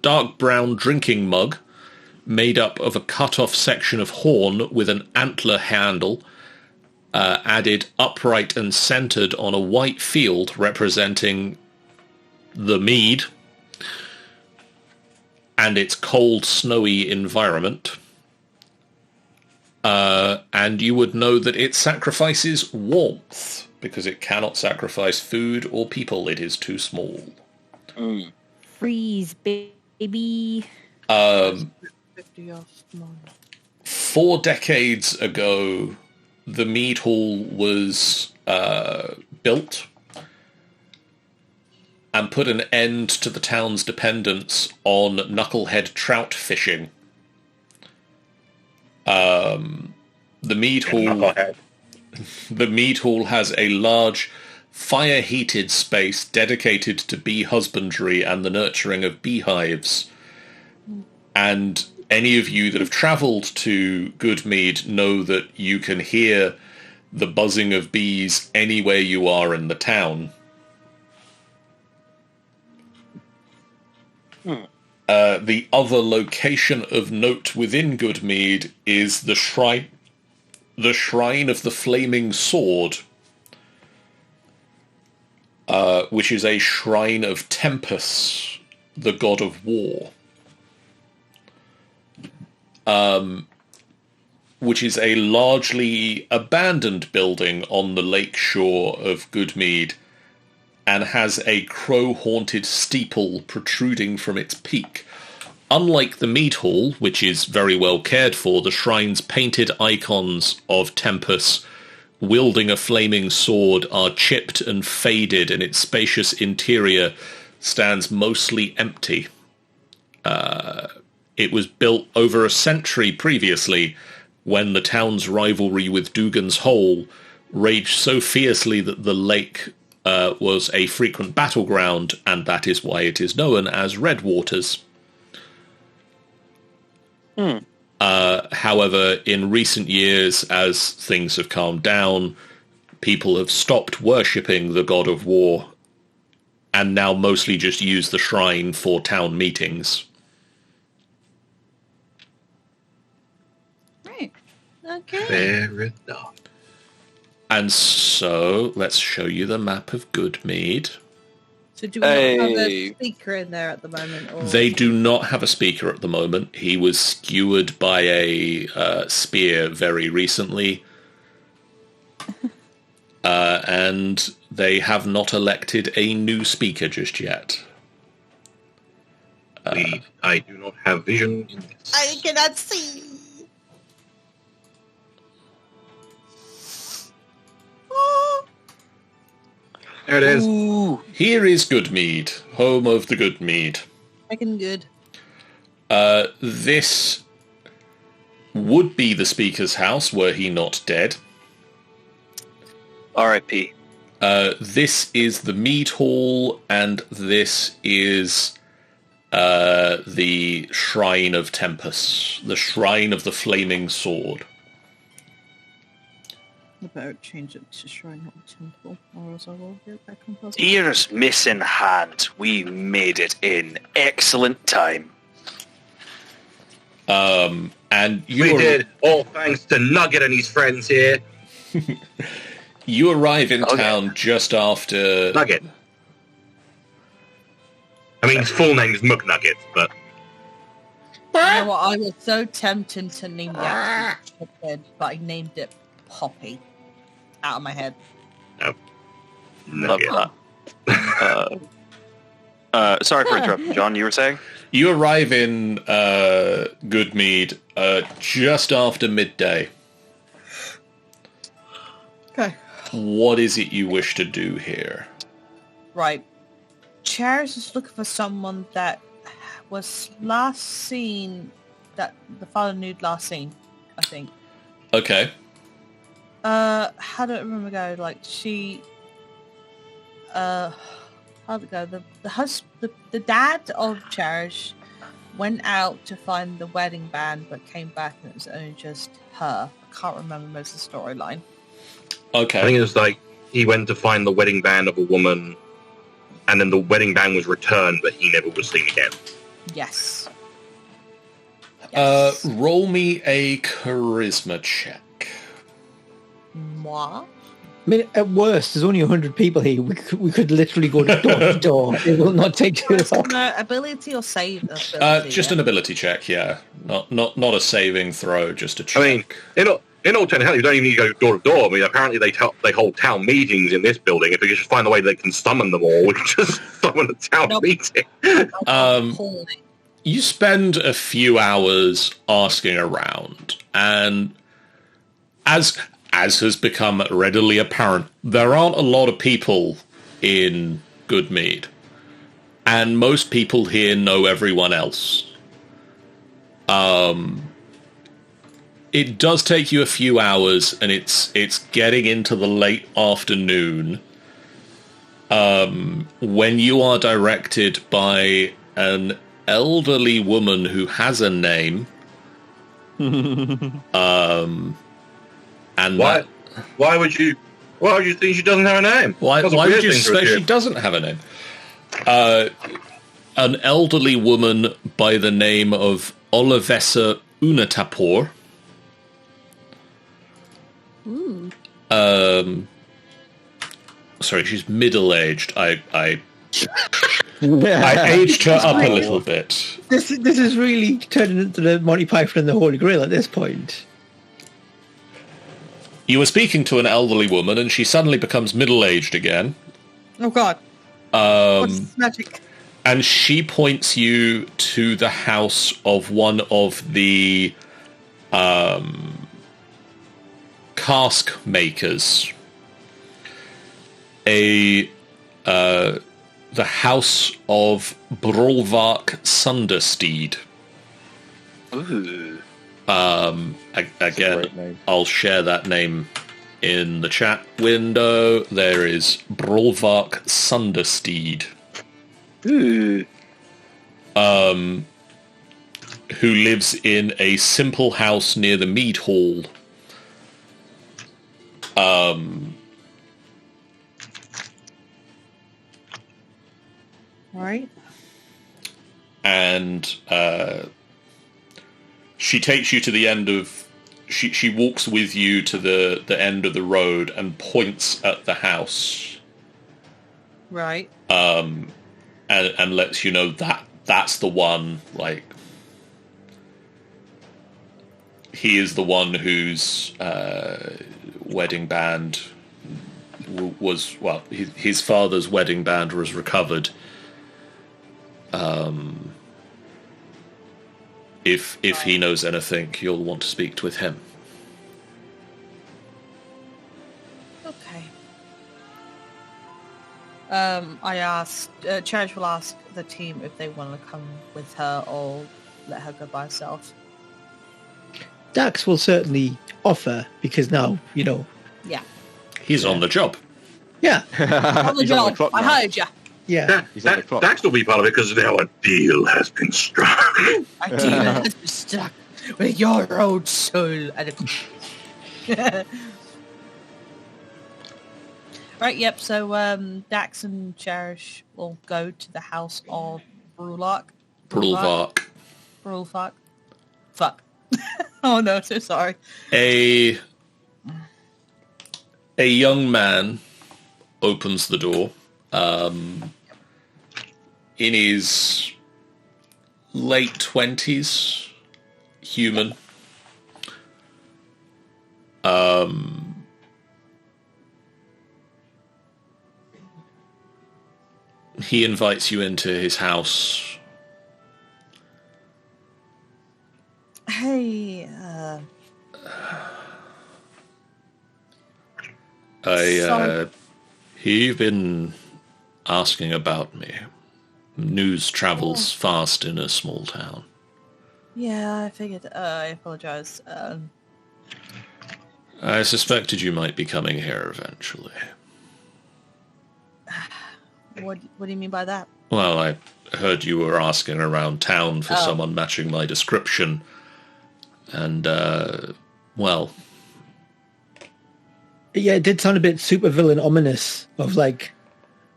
dark brown drinking mug made up of a cut-off section of horn with an antler handle added upright and centered on a white field representing the mead and its cold, snowy environment. And you would know that it sacrifices warmth, because it cannot sacrifice food or people. It is too small. Freeze, baby. 50 off mine. 4 decades ago, the mead hall was built and put an end to the town's dependence on knucklehead trout fishing. The mead hall has a large fire-heated space dedicated to bee husbandry and the nurturing of beehives. And any of you that have travelled to Good Mead know that you can hear the buzzing of bees anywhere you are in the town. The other location of note within Good Mead is the shrine of the Flaming Sword, which is a shrine of Tempest, the god of war, which is a largely abandoned building on the lake shore of Good Mead, and has a crow-haunted steeple protruding from its peak. Unlike the mead hall, which is very well cared for, the shrine's painted icons of Tempest wielding a flaming sword are chipped and faded, and its spacious interior stands mostly empty. It was built over a century previously, when the town's rivalry with Dugan's Hole raged so fiercely that the lake was a frequent battleground, and that is why it is known as Red Waters. However, in recent years, as things have calmed down, people have stopped worshipping the god of war and now mostly just use the shrine for town meetings. Right. Okay. Fair enough. And so, let's show you the map of Good Mead. So do we not have a speaker in there at the moment? Or? They do not have a speaker at the moment. He was skewered by a spear very recently. And they have not elected a new speaker just yet. I do not have vision in this. I cannot see. There it is. Ooh. Here is Good Mead, home of the Good Mead. Fucking good. This would be the speaker's house were he not dead. R.I.P. This is the mead hall, and this is the Shrine of Tempest, the Shrine of the Flaming Sword. I better change it to Shrine, not Temple, or else I will get back on puzzle. Ears missing hand. We made it in excellent time. And We did, all thanks to Nugget and his friends here. You arrive in town just after... Nugget. I mean, his full name is McNugget, but... You know what? I was so tempted to name the actual kid, but I named it Poppy. Out of my head. No. Love Nugget. that. Sorry for interrupting, John. You were saying? You arrive in Good Mead just after midday. Okay. What is it you wish to do here? Right. Cherish is looking for someone that was last seen, that the father nude last seen, I think. Okay. How do I remember go? Like, she... how'd it go? The dad of Cherish went out to find the wedding band, but came back and it was only just her. I can't remember most of the storyline. Okay. I think it was like, he went to find the wedding band of a woman, and then the wedding band was returned, but he never was seen again. Yes. Roll me a charisma check. Moi? I mean, at worst, there's only 100 people here. We could literally go door to door. It will not take too long. Ability or save ability? Just an ability check, yeah. Not a saving throw, just a check. I mean, in all tenor, you don't even need to go door to door. I mean, apparently they hold town meetings in this building. If they could just find a way they can summon them all, we can just summon a town meeting. You spend a few hours asking around, and as has become readily apparent, there aren't a lot of people in Good Mead, and most people here know everyone else. It does take you a few hours, and it's getting into the late afternoon when you are directed by an elderly woman who has a name. And Why would you think she doesn't have a name? Why would you say she doesn't have a name? An elderly woman by the name of Olivessa Unatapor. Ooh. Sorry, she's middle-aged. I aged her up a little bit. This is really turning into the Monty Python and the Holy Grail at this point. You were speaking to an elderly woman, and she suddenly becomes middle-aged again. Oh God! What's this magic? And she points you to the house of one of the cask makers. The house of Brolvark Sundersteed. Ooh. Again, I'll share that name in the chat window. There is Brolvark Sundersteed. Ooh. Who lives in a simple house near the mead hall. Right. And she takes you to the end of... She walks with you to the end of the road and points at the house. Right. And lets you know that's the one, like... He is the one whose wedding band was... Well, his father's wedding band was recovered. If he knows anything, you'll want to speak with him. Okay. I asked... Cherish will ask the team if they want to come with her or let her go by herself. Dax will certainly offer, because now, you know... Yeah. He's on the job. Yeah. On the He's on the job. clock I now. heard you. Yeah. He's on the clock. Dax will be part of it because now a deal has been struck. I do has been stuck with your old soul. Right, yep, so Dax and Cherish will go to the house of Brulvark. Brulvark. Fuck. Oh no, so sorry. A young man opens the door. In his late 20s, human. He invites you into his house. Hey, You've been asking about me. News travels fast in a small town. yeah, I figured. I apologize. I suspected you might be coming here eventually. What do you mean by that? Well, I heard you were asking around town for someone matching my description. And, well... Yeah, it did sound a bit supervillain ominous of like,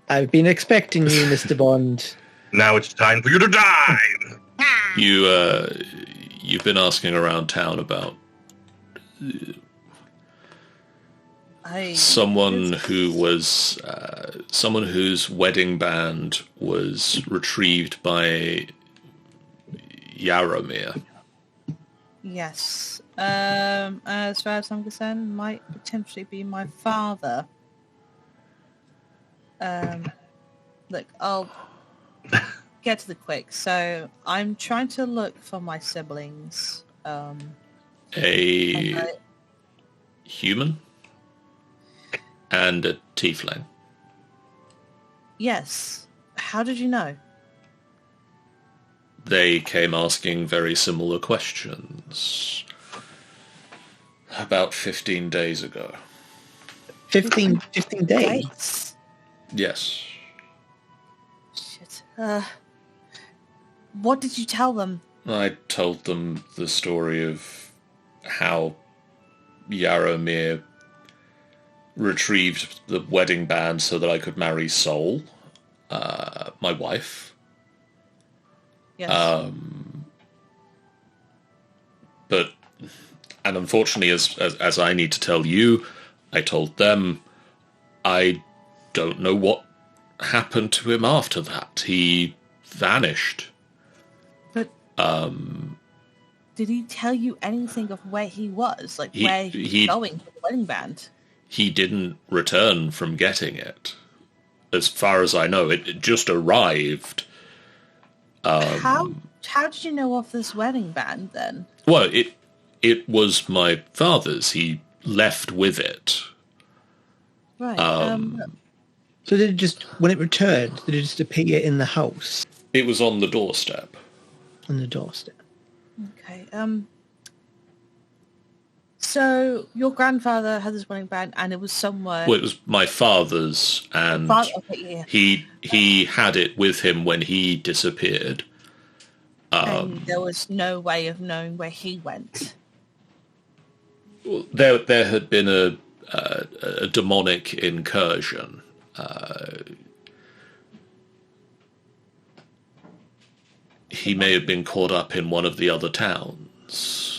I've been expecting you, Mr. Bond. Now it's time for you to die! You've been asking around town about someone whose wedding band was retrieved by Yaromir. Yes. As far as I'm concerned, might potentially be my father. Look, I'll get to the quick. So I'm trying to look for my siblings. A human and a tiefling. Yes. How did you know? They came asking very similar questions about 15 days ago. 15 days? Yes. Shit. What did you tell them? I told them the story of how Yaromir retrieved the wedding band so that I could marry Sol, my wife. Yes. And unfortunately, as I need to tell you, I told them, I don't know what happened to him after that. He vanished. But did he tell you anything of where he was? Like where he was going for the wedding band? He didn't return from getting it. As far as I know, it just arrived. How did you know of this wedding band then? Well, it was my father's. He left with it. Right. So did it just, when it returned, did it just appear in the house? It was on the doorstep. On the doorstep. Okay. So your grandfather had this wedding band, and it was somewhere. Well, it was my father's, and he had it with him when he disappeared. And there was no way of knowing where he went. There had been a demonic incursion. He may have been caught up in one of the other towns.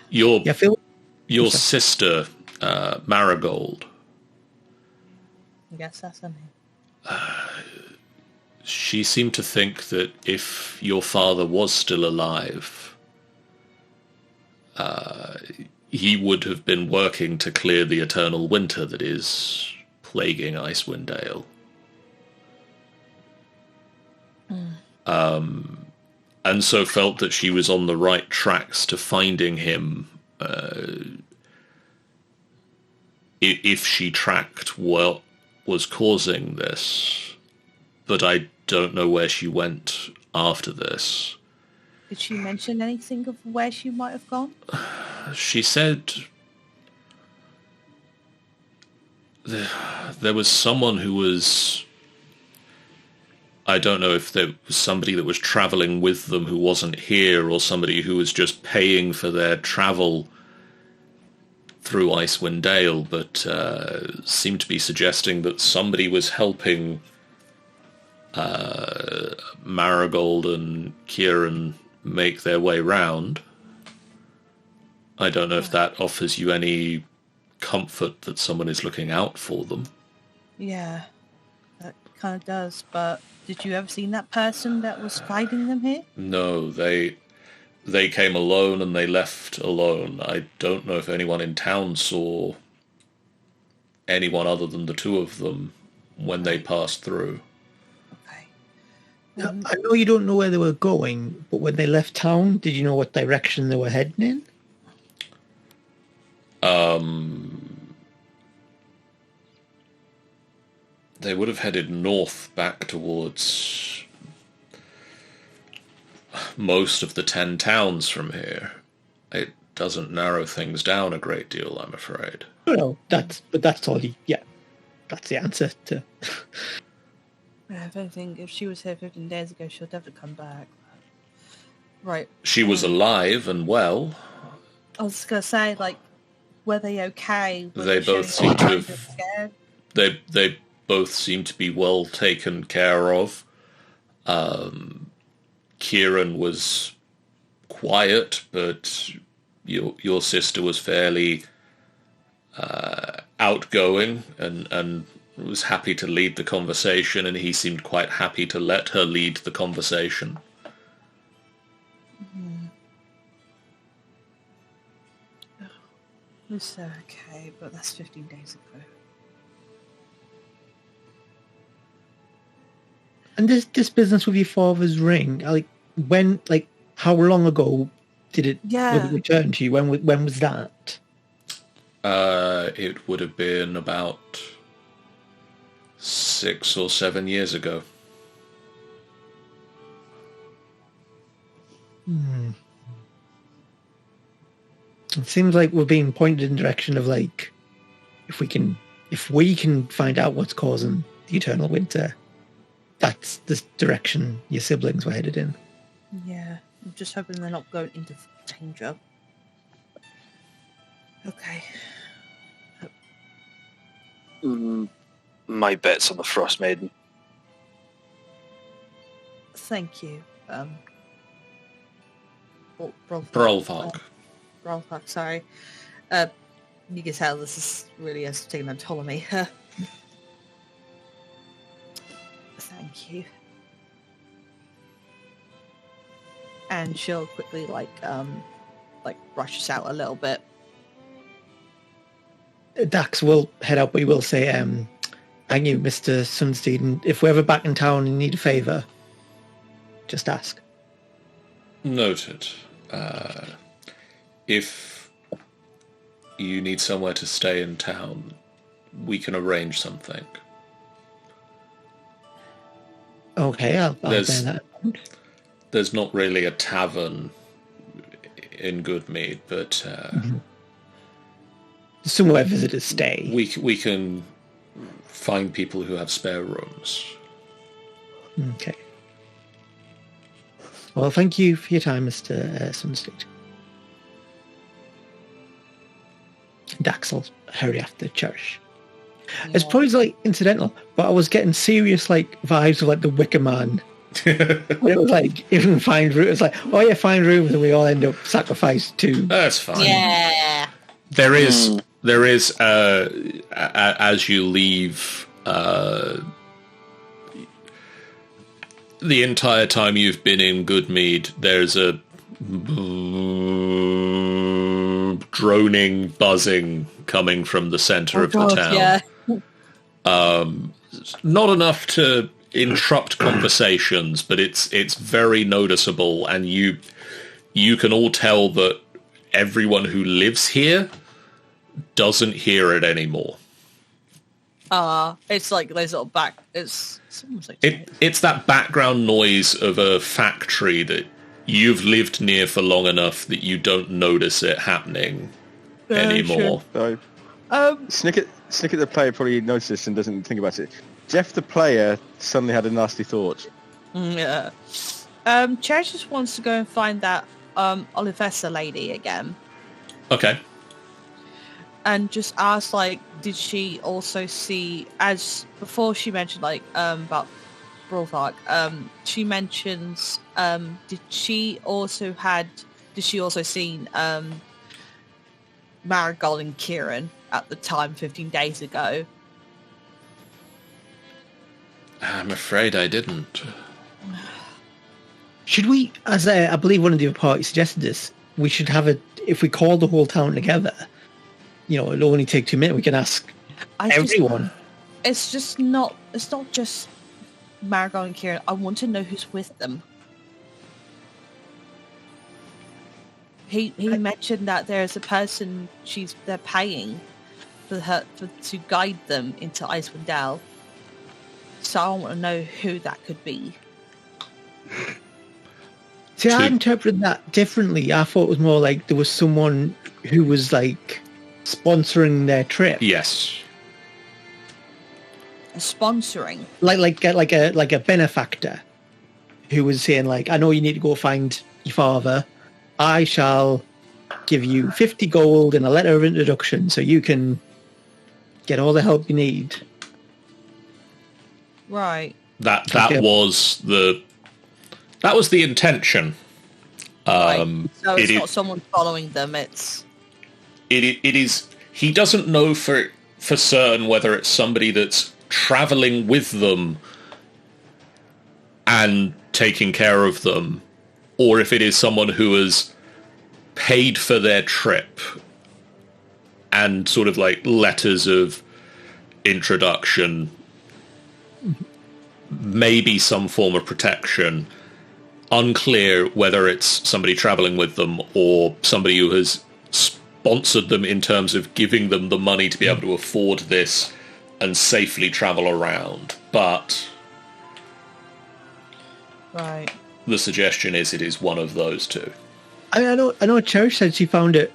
Your sister, Marigold. I guess that's her name. She seemed to think that if your father was still alive, he would have been working to clear the eternal winter that is plaguing Icewind Dale. And so felt that she was on the right tracks to finding him if she tracked what was causing this. But I don't know where she went after this. Did she mention anything of where she might have gone? She said there was someone who was... I don't know if there was somebody that was traveling with them who wasn't here, or somebody who was just paying for their travel through Icewind Dale, but seemed to be suggesting that somebody was helping Marigold and Kieran make their way round. I don't know if that offers you any comfort that someone is looking out for them. Yeah, that kind of does. But did you ever see that person that was guiding them here? No, they came alone and they left alone. I don't know if anyone in town saw anyone other than the two of them when they passed through. Okay. Now, I know you don't know where they were going, but when they left town, did you know what direction they were heading in? They would have headed north back towards most of the 10 towns from here. It doesn't narrow things down a great deal, I'm afraid. No, that's all that's the answer to. If anything, if she was here 15 days ago, she'll definitely come back. Right. She was alive and well. I was going to say, like, were they okay? They both seem to have... They both seem to be well taken care of. Kieran was quiet, but your sister was fairly outgoing and was happy to lead the conversation, and he seemed quite happy to let her lead the conversation. Was okay, but that's 15 days ago. And this business with your father's ring, how long ago did it return to you? When was that? It would have been about 6 or 7 years ago. It seems like we're being pointed in the direction of, like, if we can find out what's causing the eternal winter, that's the direction your siblings were headed in. Yeah, I'm just hoping they're not going into danger. Okay. My bet's on the Frostmaiden. Thank you. Brolvark. Brolvark, sorry. You can tell this is really taking a toll on me. Thank you. And she'll quickly brush us out a little bit. Dax will head out, but he will say, thank you, Mr. Sunstein, and if we're ever back in town and need a favour, just ask. Noted. If you need somewhere to stay in town, we can arrange something. Okay, I'll bear that. There's not really a tavern in Good Mead, but somewhere visitors stay. We can find people who have spare rooms. Okay. Well, thank you for your time, Mr. Sunstein. Dax will hurry after Cherish. Yeah. It's probably incidental, but I was getting serious vibes of the Wicker Man. It was even find rooms. It's oh yeah, find rooms, and we all end up sacrificed to. That's fine. Yeah. There is as you leave. The entire time you've been in Good Mead, there's a droning, buzzing coming from the centre of the town. Yeah. Not enough to interrupt conversations, but it's very noticeable, and you can all tell that everyone who lives here doesn't hear it anymore. It's like those little back. It's that background noise of a factory that you've lived near for long enough that you don't notice it happening anymore. So, Snicket the player probably notices and doesn't think about it. Jeff the player suddenly had a nasty thought. Yeah. Cherish just wants to go and find that Olivessa lady again. Okay. And just ask, did she also see, as before she mentioned, about Brolvark, she mentions, did she also seen Marigold and Kieran at the time 15 days ago? I'm afraid I didn't. Should we, as I believe one of the other parties suggested this, we should have if we call the whole town together, it'll only take 2 minutes, we can ask everyone. It's not just Marigold and Kieran. I want to know who's with them. He mentioned that there's a person they're paying to guide them into Icewind Dale. So I want to know who that could be. See, I interpreted that differently. I thought it was more like there was someone who was like sponsoring their trip. Yes. Sponsoring, like a benefactor who was saying like, I know you need to go find your father. I shall give you 50 gold and a letter of introduction so you can get all the help you need. Right. That was the intention. Right. So it's not someone following them. It is. He doesn't know for certain whether it's somebody that's traveling with them and taking care of them, or if it is someone who has paid for their trip and sort of like letters of introduction, maybe some form of protection. Unclear whether it's somebody traveling with them or somebody who has sponsored them in terms of giving them the money to be able to afford this and safely travel around. But right. The suggestion is it is one of those two. I mean, I know Cherish said she found it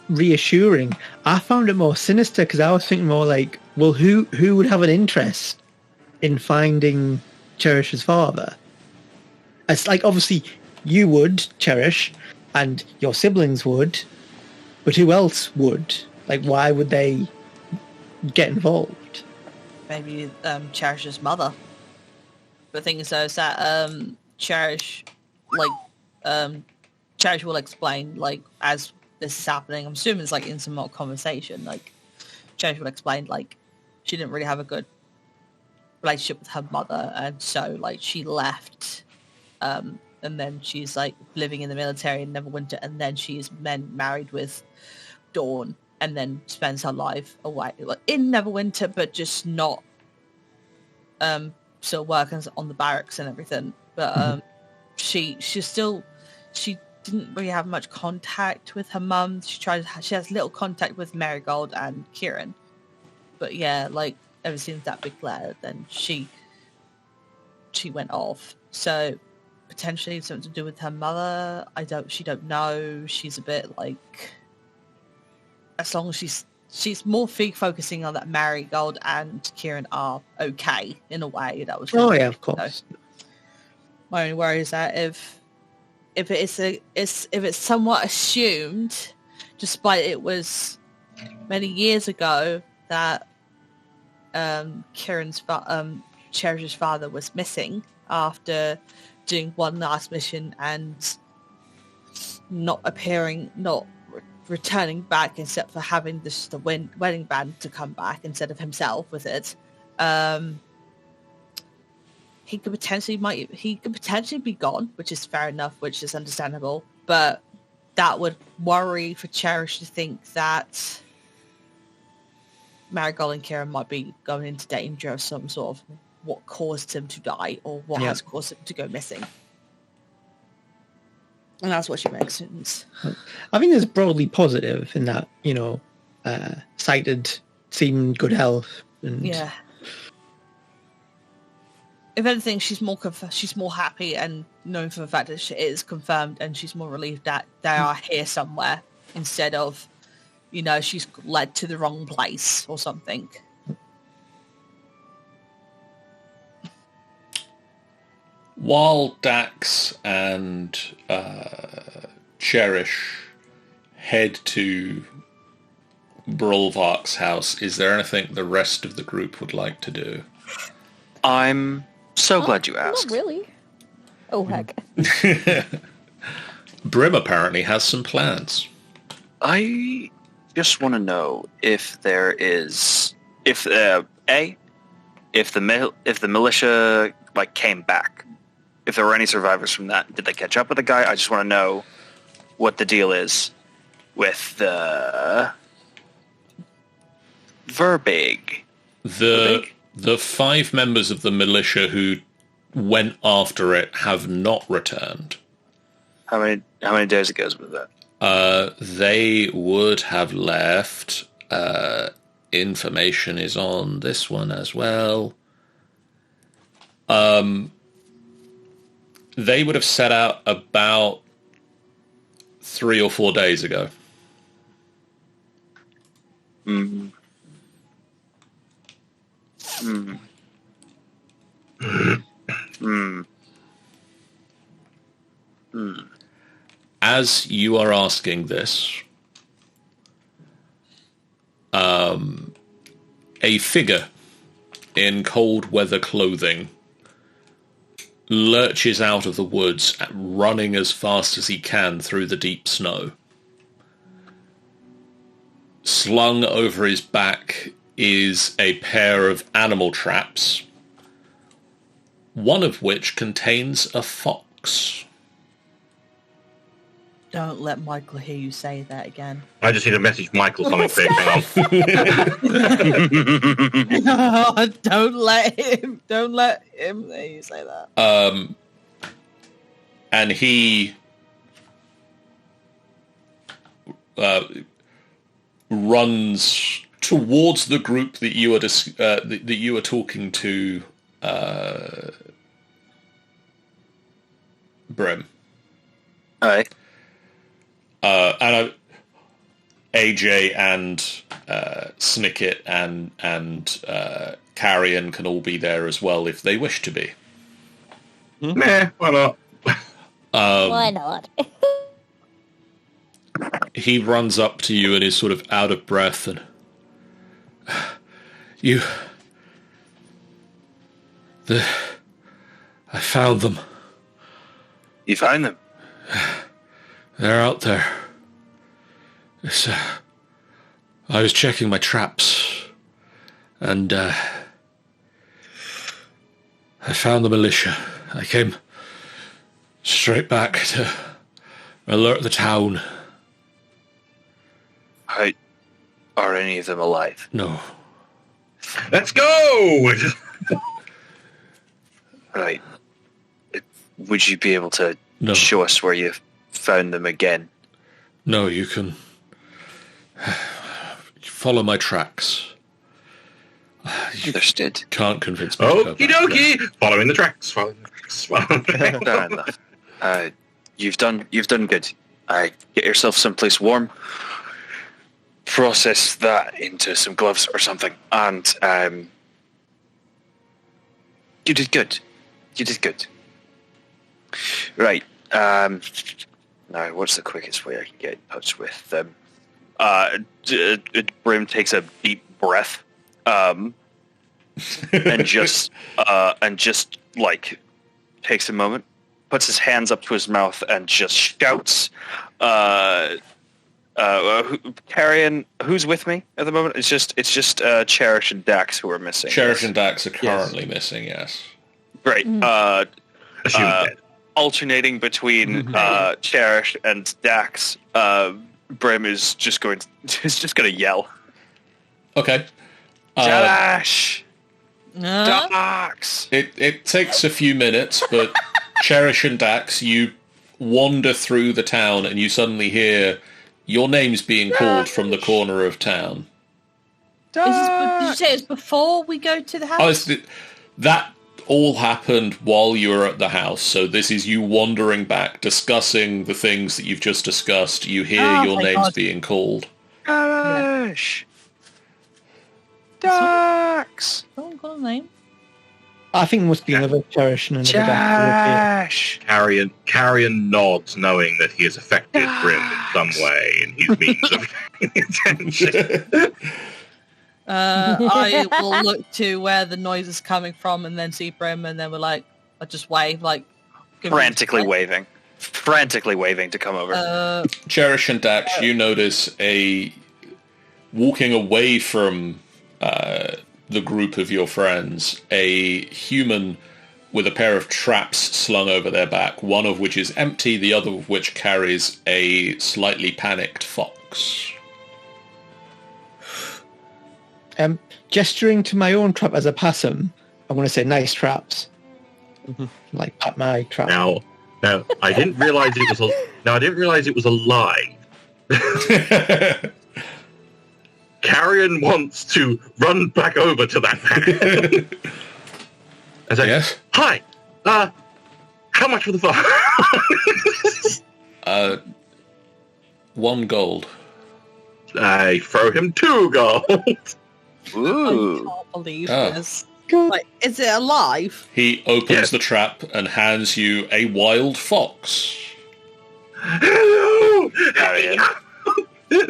reassuring. I found it more sinister because I was thinking more like, well, who would have an interest in finding Cherish's father? It's like, obviously, you would, Cherish, and your siblings would, but who else would? Like, why would they get involved? Maybe Cherish's mother. The thing is, though, is that Cherish will explain, like, as this is happening. I'm assuming it's, like, in some more conversation. Like, Cherish will explain, like, she didn't really have a good relationship with her mother, and so, like, she left. And then she's like living in the military in Neverwinter, and then she's married with Dawn, and then spends her life away in Neverwinter, but just not still working on the barracks and everything. But she didn't really have much contact with her mum. She has little contact with Marigold and Kieran. But yeah, like ever since that big letter, then she went off. So potentially something to do with her mother. She don't know. She's a bit like, as long as she's more focusing on that Marigold and Kieran are okay in a way. That was really yeah, of course. My only worry is that if it's somewhat assumed, despite it was many years ago that Cherish's father was missing after doing one last mission and not returning back, except for having the wedding band to come back instead of himself with it. He could potentially be gone, which is fair enough, which is understandable. But that would worry for Cherish to think that Marigold and Kieran might be going into danger of some sort of what caused him to die or what has caused him to go missing. And that's what she mentions. I think it's broadly positive in that, sighted, seemed good health. And yeah. If anything, she's more happy and knowing for the fact that it is confirmed, and she's more relieved that they are here somewhere instead of, she's led to the wrong place or something. While Dax and Cherish head to Brulvark's house, is there anything the rest of the group would like to do? I'm so glad you asked. Not really. Oh, heck. Brim apparently has some plans. I just want to know if there is, if the militia like came back, if there were any survivors from that. Did they catch up with the guy? I just want to know what the deal is with the Verbig. The 5 members of the militia who went after it have not returned. How many days ago was that? They would have left. Information is on this one as well. They would have set out about 3 or 4 days ago. Mm. Mm. Mm. Mm. As you are asking this, a figure in cold weather clothing lurches out of the woods, running as fast as he can through the deep snow. Slung over his back is a pair of animal traps, one of which contains a fox. Don't let Michael hear you say that again. I just need to message Michael something quick. Hang on. No, don't let him hear you say that. And he runs towards the group that you are that you are talking to, Bryn. Aye. And AJ and Snicket and Carrion can all be there as well if they wish to be. Meh, why not? Why not? He runs up to you and is sort of out of breath and I found them. You found them? They're out there. I was checking my traps, and I found the militia. I came straight back to alert the town. Are any of them alive? No. Let's go! Right. Would you be able to No. show us where you found them again? No, you can follow my tracks. Understood. Can't convince me to go Okie back dokie! Following the tracks. Fair enough. You've done good. Get yourself someplace warm. Process that into some gloves or something, and you did good. You did good. Right. Now, what's the quickest way I can get in touch with them? Brim takes a deep breath, and just like takes a moment, puts his hands up to his mouth, and just shouts. Carrion, who's with me at the moment? It's just Cherish and Dax who are missing. Cherish and Dax are currently missing. Yes. Great. Assume dead. Alternating between Cherish and Dax, Brim is just going to yell. Okay. Cherish! Dax! It takes a few minutes, but Cherish and Dax, you wander through the town and you suddenly hear your names being called from the corner of town. Did you say it's before we go to the house? That all happened while you were at the house, so this is you wandering back, discussing the things that you've just discussed. You hear your names being called. Cherish! Dax! Someone got a name? I think there must be another Cherish and another Dax. Carrion nods, knowing that he has affected Brim in some way in his means of attention. I will look to where the noise is coming from and then see Brim, and then I just wave, frantically waving to come over. Cherish and Dax, you notice a walking away from the group of your friends, a human with a pair of traps slung over their back, one of which is empty, the other of which carries a slightly panicked fox. Gesturing to my own trap as I pass him, I'm going to say, nice traps. Like, pat my trap. Now, I didn't realize it was I didn't realize it was a lie. Carrion wants to run back over to that man. I say, Yes? hi, how much for the fox? 1 gold. I throw him 2 gold. Ooh. I can't believe Oh. this. God. Like, is it alive? He opens Yes. the trap and hands you a wild fox. Hello! Carrion.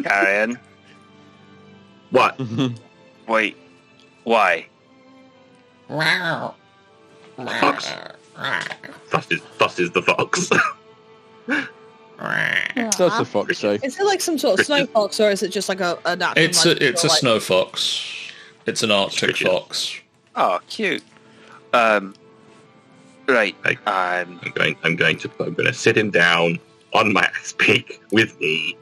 Carrion. What? Wait. Why? Fox. Thus is the fox. That's the fox say. Is it like some sort of snow fox, or is it just like an actual? It's a snow fox. It's an Arctic Richard. fox. Oh, cute. Right. Hey. Um, I'm going to sit him down on my axe peak with me.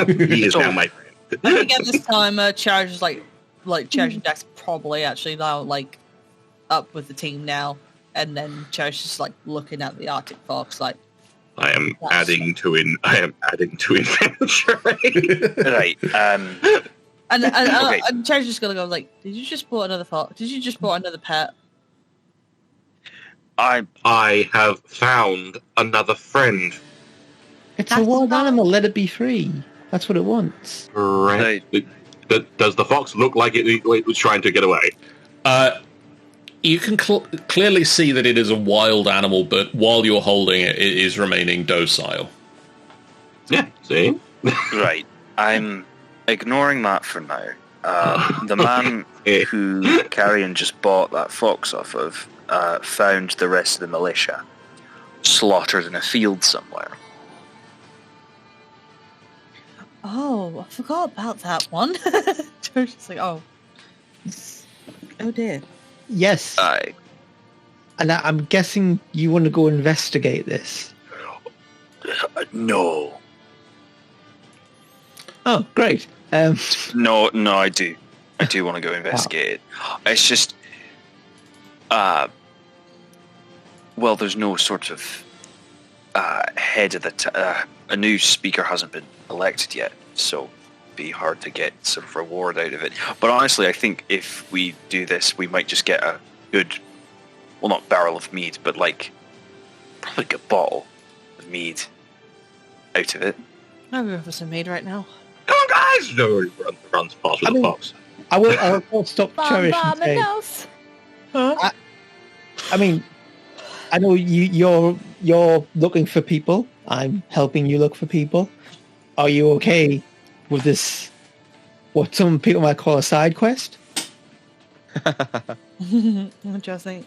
He is now my friend. I think at this time, Cherish is like Cherish and Dax probably actually now like up with the team now, and then Cherish is like looking at the Arctic fox like. I am That's- adding to inventory. right. And Okay. Cherish is gonna go like, did you just bought another fox? Did you just bought another pet? I have found another friend. It's a That's wild fine. animal. Let it be free. That's what it wants. Right. Does the fox look like it was trying to get away? You can clearly see that it is a wild animal, but while you're holding it, it is remaining docile. Yeah. See. Right. I'm ignoring that for now. The man who Carrion just bought that fox off of found the rest of the militia slaughtered in a field somewhere. Oh, I forgot about that one. Cherish is like, oh dear. Yes. Aye. And I'm guessing you want to go investigate this. No. Oh, great. No, I do. I do want to go investigate it. It's just, well, there's no sort of head of the a new speaker hasn't been elected yet, so it'd be hard to get sort of reward out of it. But honestly, I think if we do this, we might just get a good, well, not barrel of mead, but like probably a good bottle of mead out of it. I'm going for some mead right now. Come on, guys! No, he runs past with the fox. I'll stop Cherish and say, Huh? I mean, I know you're looking for people. I'm helping you look for people. Are you okay with this, what some people might call a side quest? Interesting.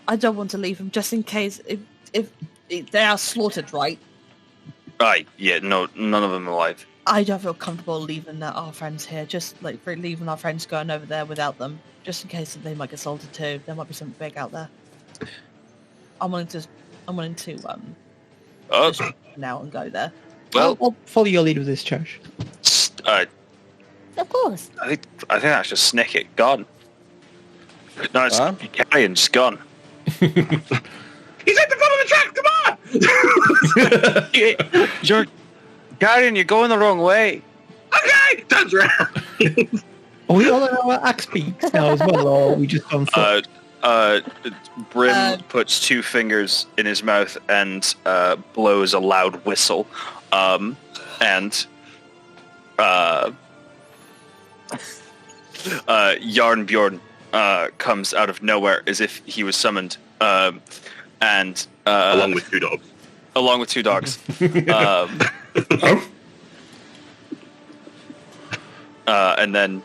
I don't want to leave them just in case if they are slaughtered, right? Right, yeah, no, none of them alive. I don't feel comfortable leaving our friends here. Just like for leaving our friends going over there without them, just in case they might get slaughtered too. There might be something big out there. I'm willing to Oh, just now and go there. well, I'll follow your lead with this, Cherish. Of course. I think that's just Snicket gone. No, it's Huh? Carrion's gone. He's at the front of the track. Come on! You're Carrion, you're going the wrong way. Okay, turns around. Are we all on our axe beaks now as well, or are we just on foot? Bryn puts 2 fingers in his mouth and blows a loud whistle, and Yarnbjorn comes out of nowhere as if he was summoned, and Along with 2 dogs. along with 2 dogs. And then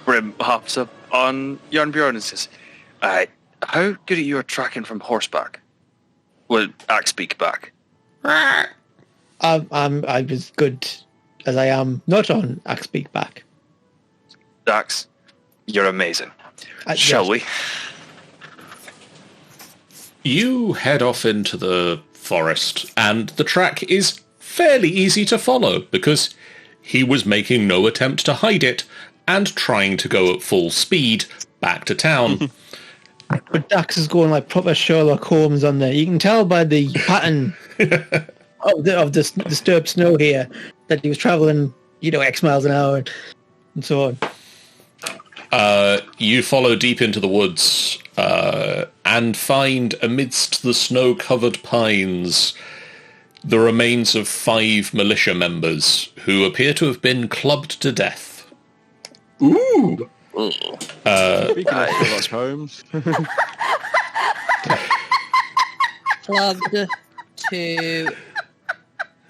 Brim hops up on Yarnbjorn and says, how good are you at tracking from horseback? Well, axe beak back. I'm as good as I am not on Axe Speak Back. Dax, you're amazing. Shall we? You head off into the forest, and the track is fairly easy to follow because he was making no attempt to hide it and trying to go at full speed back to town. But Dax is going like proper Sherlock Holmes on there. You can tell by the pattern of the disturbed snow here that he was traveling, X miles an hour and so on. You follow deep into the woods and find amidst the snow-covered pines the remains of 5 militia members who appear to have been clubbed to death. Ooh. Speaking of Sherlock Holmes. Clubbed to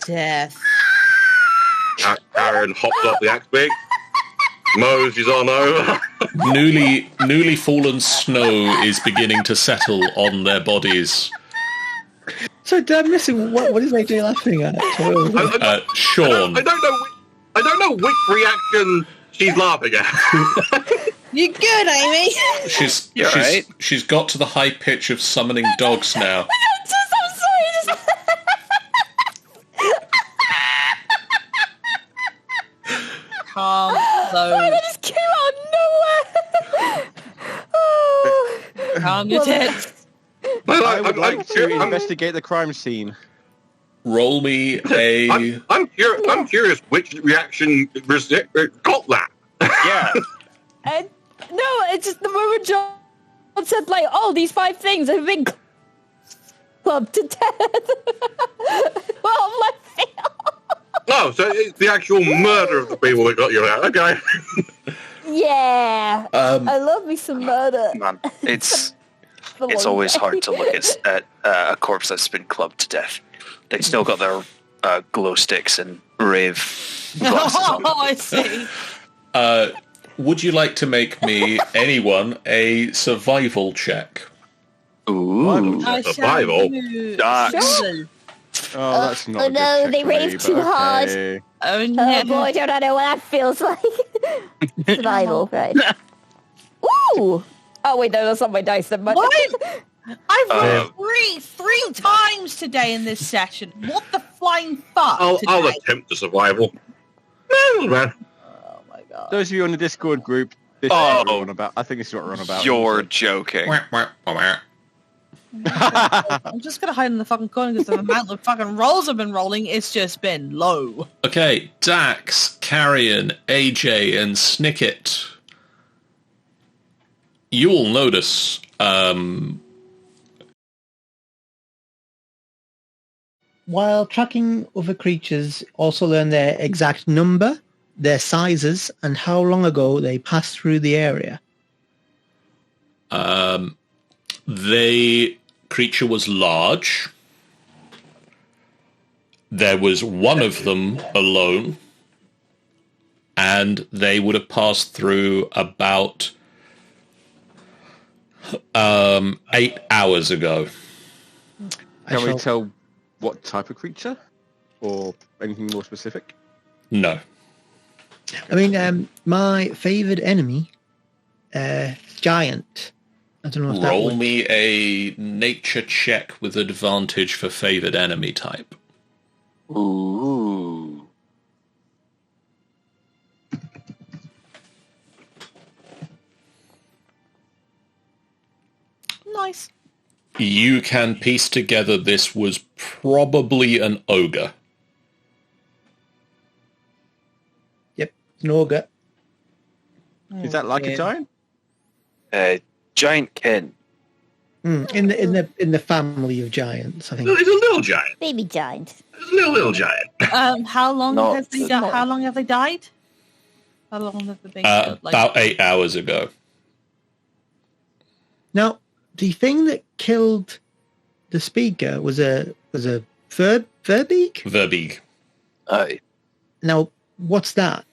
death. Aaron hops off the axe pick. Moses on over. Newly fallen snow is beginning to settle on their bodies. So I'm missing what is AJ laughing at? Sean. I don't know which reaction she's laughing at. You good, Amy? She's got to the high pitch of summoning dogs now. I'm sorry. Calm though. Sorry, that just came out of nowhere. Oh. Calm your tits. I would like to investigate the crime scene. Roll me a... I'm curious which reaction got that. Yeah. No, it's just the moment John said, like, oh, these 5 things have been clubbed to death. Well, left field. Oh, so it's the actual murder of the people that got you out. Okay. Yeah. I love me some murder. Man, it's always hard to look at a corpse that's been clubbed to death. They've still got their glow sticks and rave glasses on. Oh, I see. Would you like to make me, anyone, a survival check? Ooh. Survival. Dax. Oh, that's not. Oh no, they raved too hard. Okay. Oh, Oh no. boy, don't I know what that feels like. Survival, right? Ooh! Oh wait, no, that's not my dice. That What? I've rolled three times today in this session. What the flying fuck? I'll attempt the survival. No, man. Oh my god. Those of you on the Discord group, this is what we're on about. I think this is what we're on about. You're joking. I'm just gonna hide in the fucking corner because the amount of fucking rolls I've been rolling, it's just been low. Okay, Dax, Carrion, AJ, and Snicket. You'll notice While tracking other creatures, also learn their exact number, their sizes, and how long ago they passed through the area. the creature was large. There was one of them alone, and they would have passed through about 8 hours ago. Can we tell what type of creature? Or anything more specific? No. I mean, my favoured enemy, giant. I don't know if that Roll would... me a nature check with advantage for favoured enemy type. Ooh. Nice. You can piece together this was probably an ogre. Yep, an ogre. Is that like a giant? Giant Ken. In the family of giants, I think. It's a little giant. Baby giant. It's a little giant. How long Not have they small. How long have they died? How long have they been killed? About 8 hours ago. Now, the thing that killed the speaker was a verbeeg. Verbeeg. Aye. Now, what's that?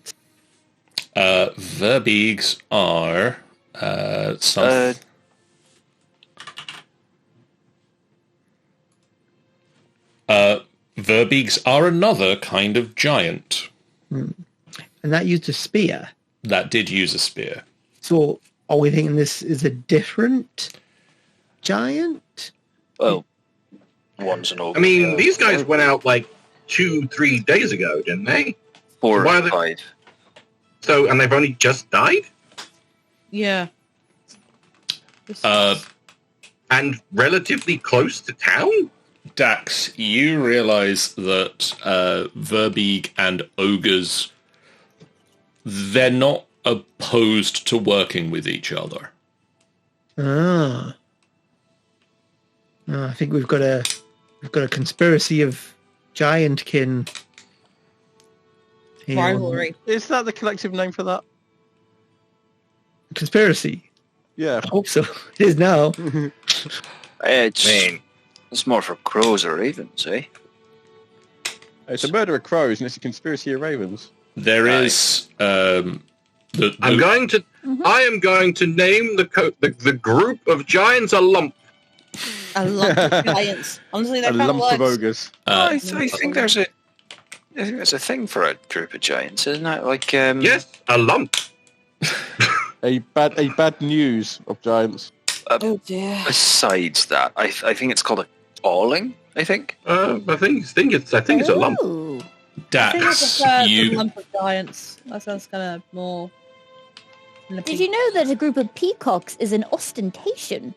Verbeegs are some... Verbeegs are another kind of giant. And that used a spear. That did use a spear. So are we thinking this is a different giant? Well, one's an ogre. I mean, these guys went out like 2-3 days ago, didn't they? 4 Why are or they- 5. So, and they've only just died? Yeah. And relatively close to town? Dax, you realise that Verbeeg and ogres, they're not opposed to working with each other. I think we've got a conspiracy of giantkin. here. Rivalry. Is that the collective name for that? Conspiracy. Yeah. I hope so. It is now. It's more for crows or ravens, eh? It's a murder of crows and it's a conspiracy of ravens. There is... I am going to name the group of giants a lump. A lump of giants. Honestly, A that lump of works. ogres. I think there's a thing for a group of giants, isn't it? Like Yes, a lump. A bad news of giants. Oh dear. Besides that, I think it's called a falling. I think. I think it's a lump. Ooh. I think I Dax, prefer the you... lump of giants. That sounds kind of more... Did you know that a group of peacocks is an ostentation?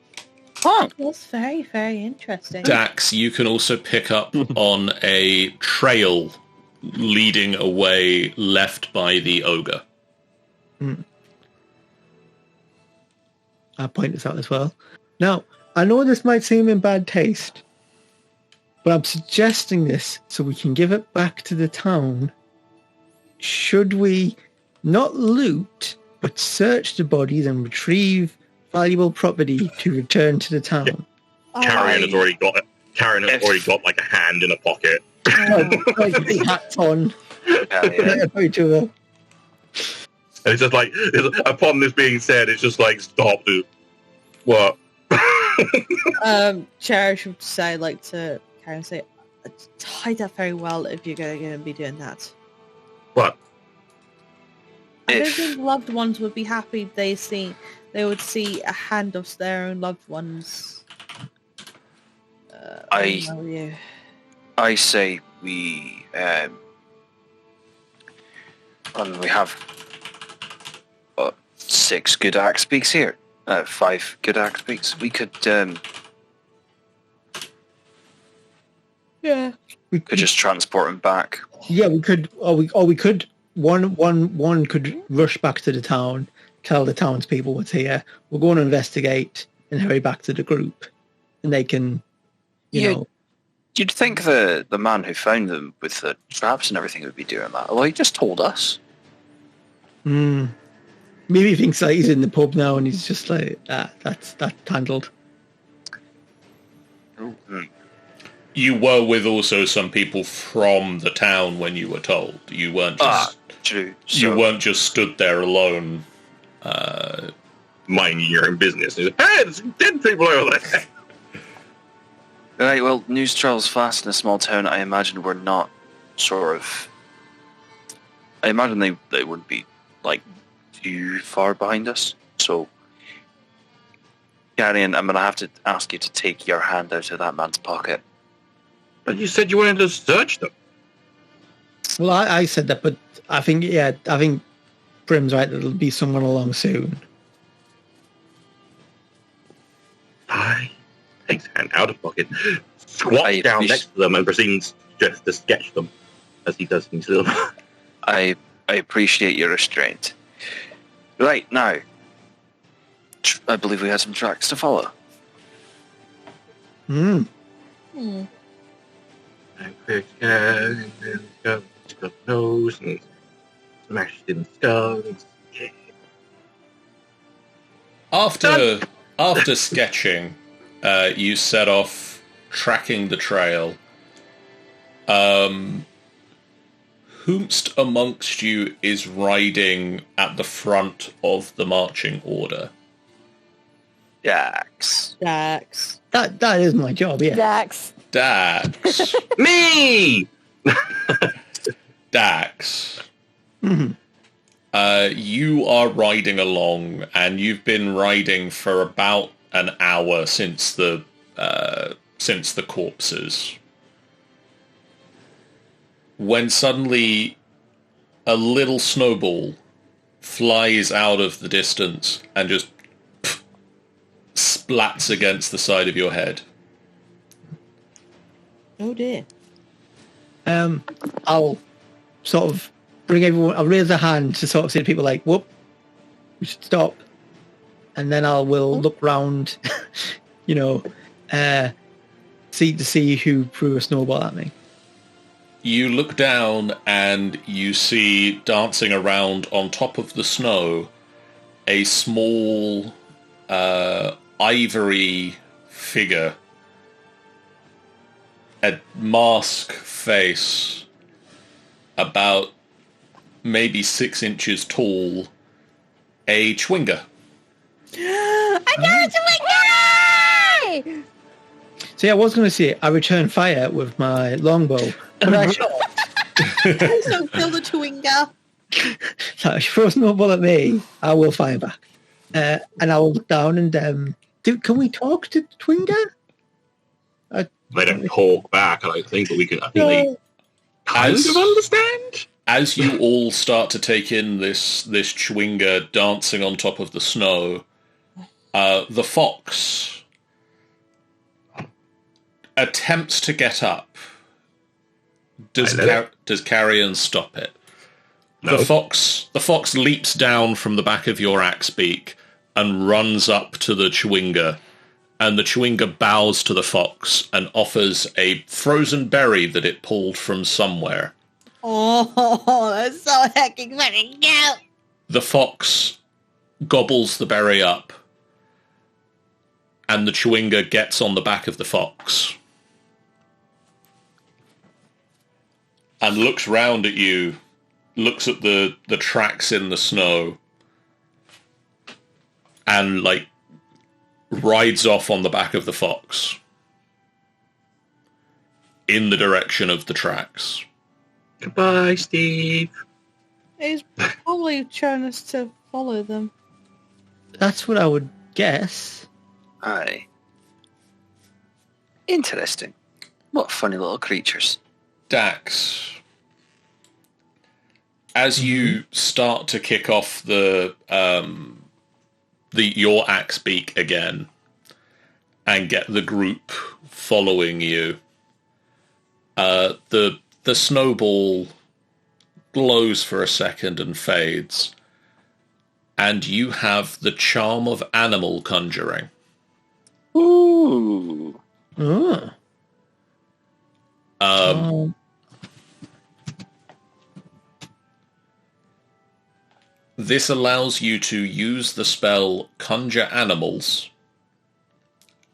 Oh, That's very, very interesting. Dax, you can also pick up on a trail leading away left by the ogre. I'll point this out as well. Now, I know this might seem in bad taste, but I'm suggesting this so we can give it back to the town. Should we not loot, but search the bodies and retrieve valuable property to return to the town? Carrion has already got it. Carrion has already got like a hand in a pocket. Like the hats on. And it's just like, upon this being said, it's just like, stop, dude. What? Cherish would say, like, to Karen, say, hide that very well if you're going to be doing that. What? I don't think loved ones would be happy if they would see a hand of their own loved ones. I say we have 6 good axe beaks here. 5 good axe beaks. We could We could just transport them back. Yeah, we could, or we could. One could rush back to the town, tell the townspeople what's here. We're going to investigate and hurry back to the group, and they can, you know. You'd think the man who found them with the traps and everything would be doing that. Well, he just told us. Maybe he thinks that he's in the pub now, and he's just like, that's handled. Mm-hmm. You were with also some people from the town when you were told. You weren't just... true. You weren't just stood there alone. Minding your own business. Hey, there's dead people over there. Right, well, news travels fast in a small town. I imagine we're not sort of... I imagine they wouldn't be, like, too far behind us. So, Carrion, I'm going to have to ask you to take your hand out of that man's pocket. But you said you wanted to search them. Well, I said that, but I think Brim's right. There'll be someone along soon. I takes a hand out of pocket, squats down next to them, and proceeds just to sketch them as he does himself. I appreciate your restraint. Right, now, I believe we had some tracks to follow. Nose and smashed in skulls. After sketching, you set off tracking the trail. Whomst amongst you is riding at the front of the marching order? Dax. Dax. That is my job. Yeah. Dax. Dax. Me! Dax. You are riding along, and you've been riding for about an hour since the corpses. When suddenly a little snowball flies out of the distance and just splats against the side of your head. Oh dear. I'll sort of bring everyone. I'll raise a hand to sort of say to people like, "Whoop, we should stop," and then will look round, see who threw a snowball at me. You look down and you see dancing around on top of the snow a small ivory figure, a mask face, about maybe 6 inches tall, a chwinga. I got a chwinga! See, I was going to say I return fire with my longbow, but I shot. So kill the Chewinga. So if you throw a snowball at me, I will fire back. And I'll look down and can we talk to Twinga? They don't talk back, I don't think, but I think they kind of understand. As you all start to take in this chwinga dancing on top of the snow, the fox attempts to get up. Does Carrion stop it? No. The fox leaps down from the back of your axe beak and runs up to the chwinga, and the chwinga bows to the fox and offers a frozen berry that it pulled from somewhere. Oh, that's so hecking funny. No. The fox gobbles the berry up, and the chwinga gets on the back of the fox and looks round at you, looks at the tracks in the snow, and, rides off on the back of the fox in the direction of the tracks. Goodbye, Steve. He's probably trying us to follow them. That's what I would guess. Aye. Interesting. What funny little creatures. Dax, as you start to kick off your axe beak again and get the group following you, the snowball glows for a second and fades, and you have the charm of animal conjuring. Ooh. This allows you to use the spell Conjure Animals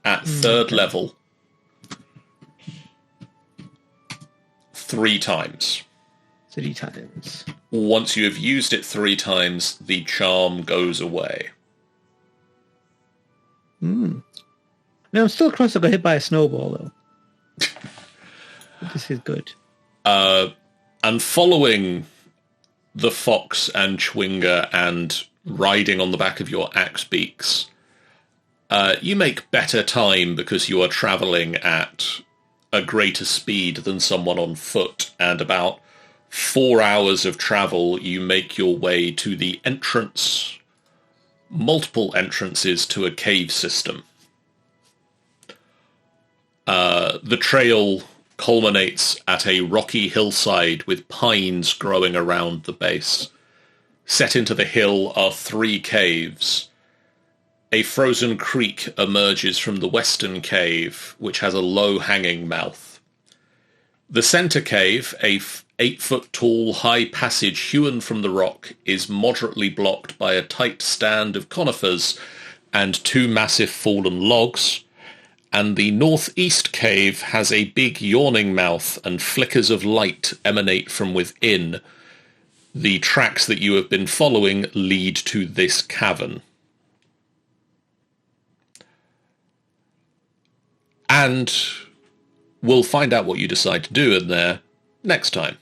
at 3rd level 3 times. 3 times. Once you have used it 3 times, the charm goes away. Now I'm still close. I got hit by a snowball, though. This is good. And following the fox and chwinga and riding on the back of your axe beaks, you make better time because you are travelling at a greater speed than someone on foot, and about 4 hours of travel you make your way to the entrance, multiple entrances to a cave system. The trail culminates at a rocky hillside with pines growing around the base. Set into the hill are 3 caves. A frozen creek emerges from the western cave, which has a low-hanging mouth. The center cave, a 8-foot-tall high passage hewn from the rock, is moderately blocked by a tight stand of conifers and 2 massive fallen logs, and the northeast cave has a big yawning mouth and flickers of light emanate from within. The tracks that you have been following lead to this cavern. And we'll find out what you decide to do in there next time.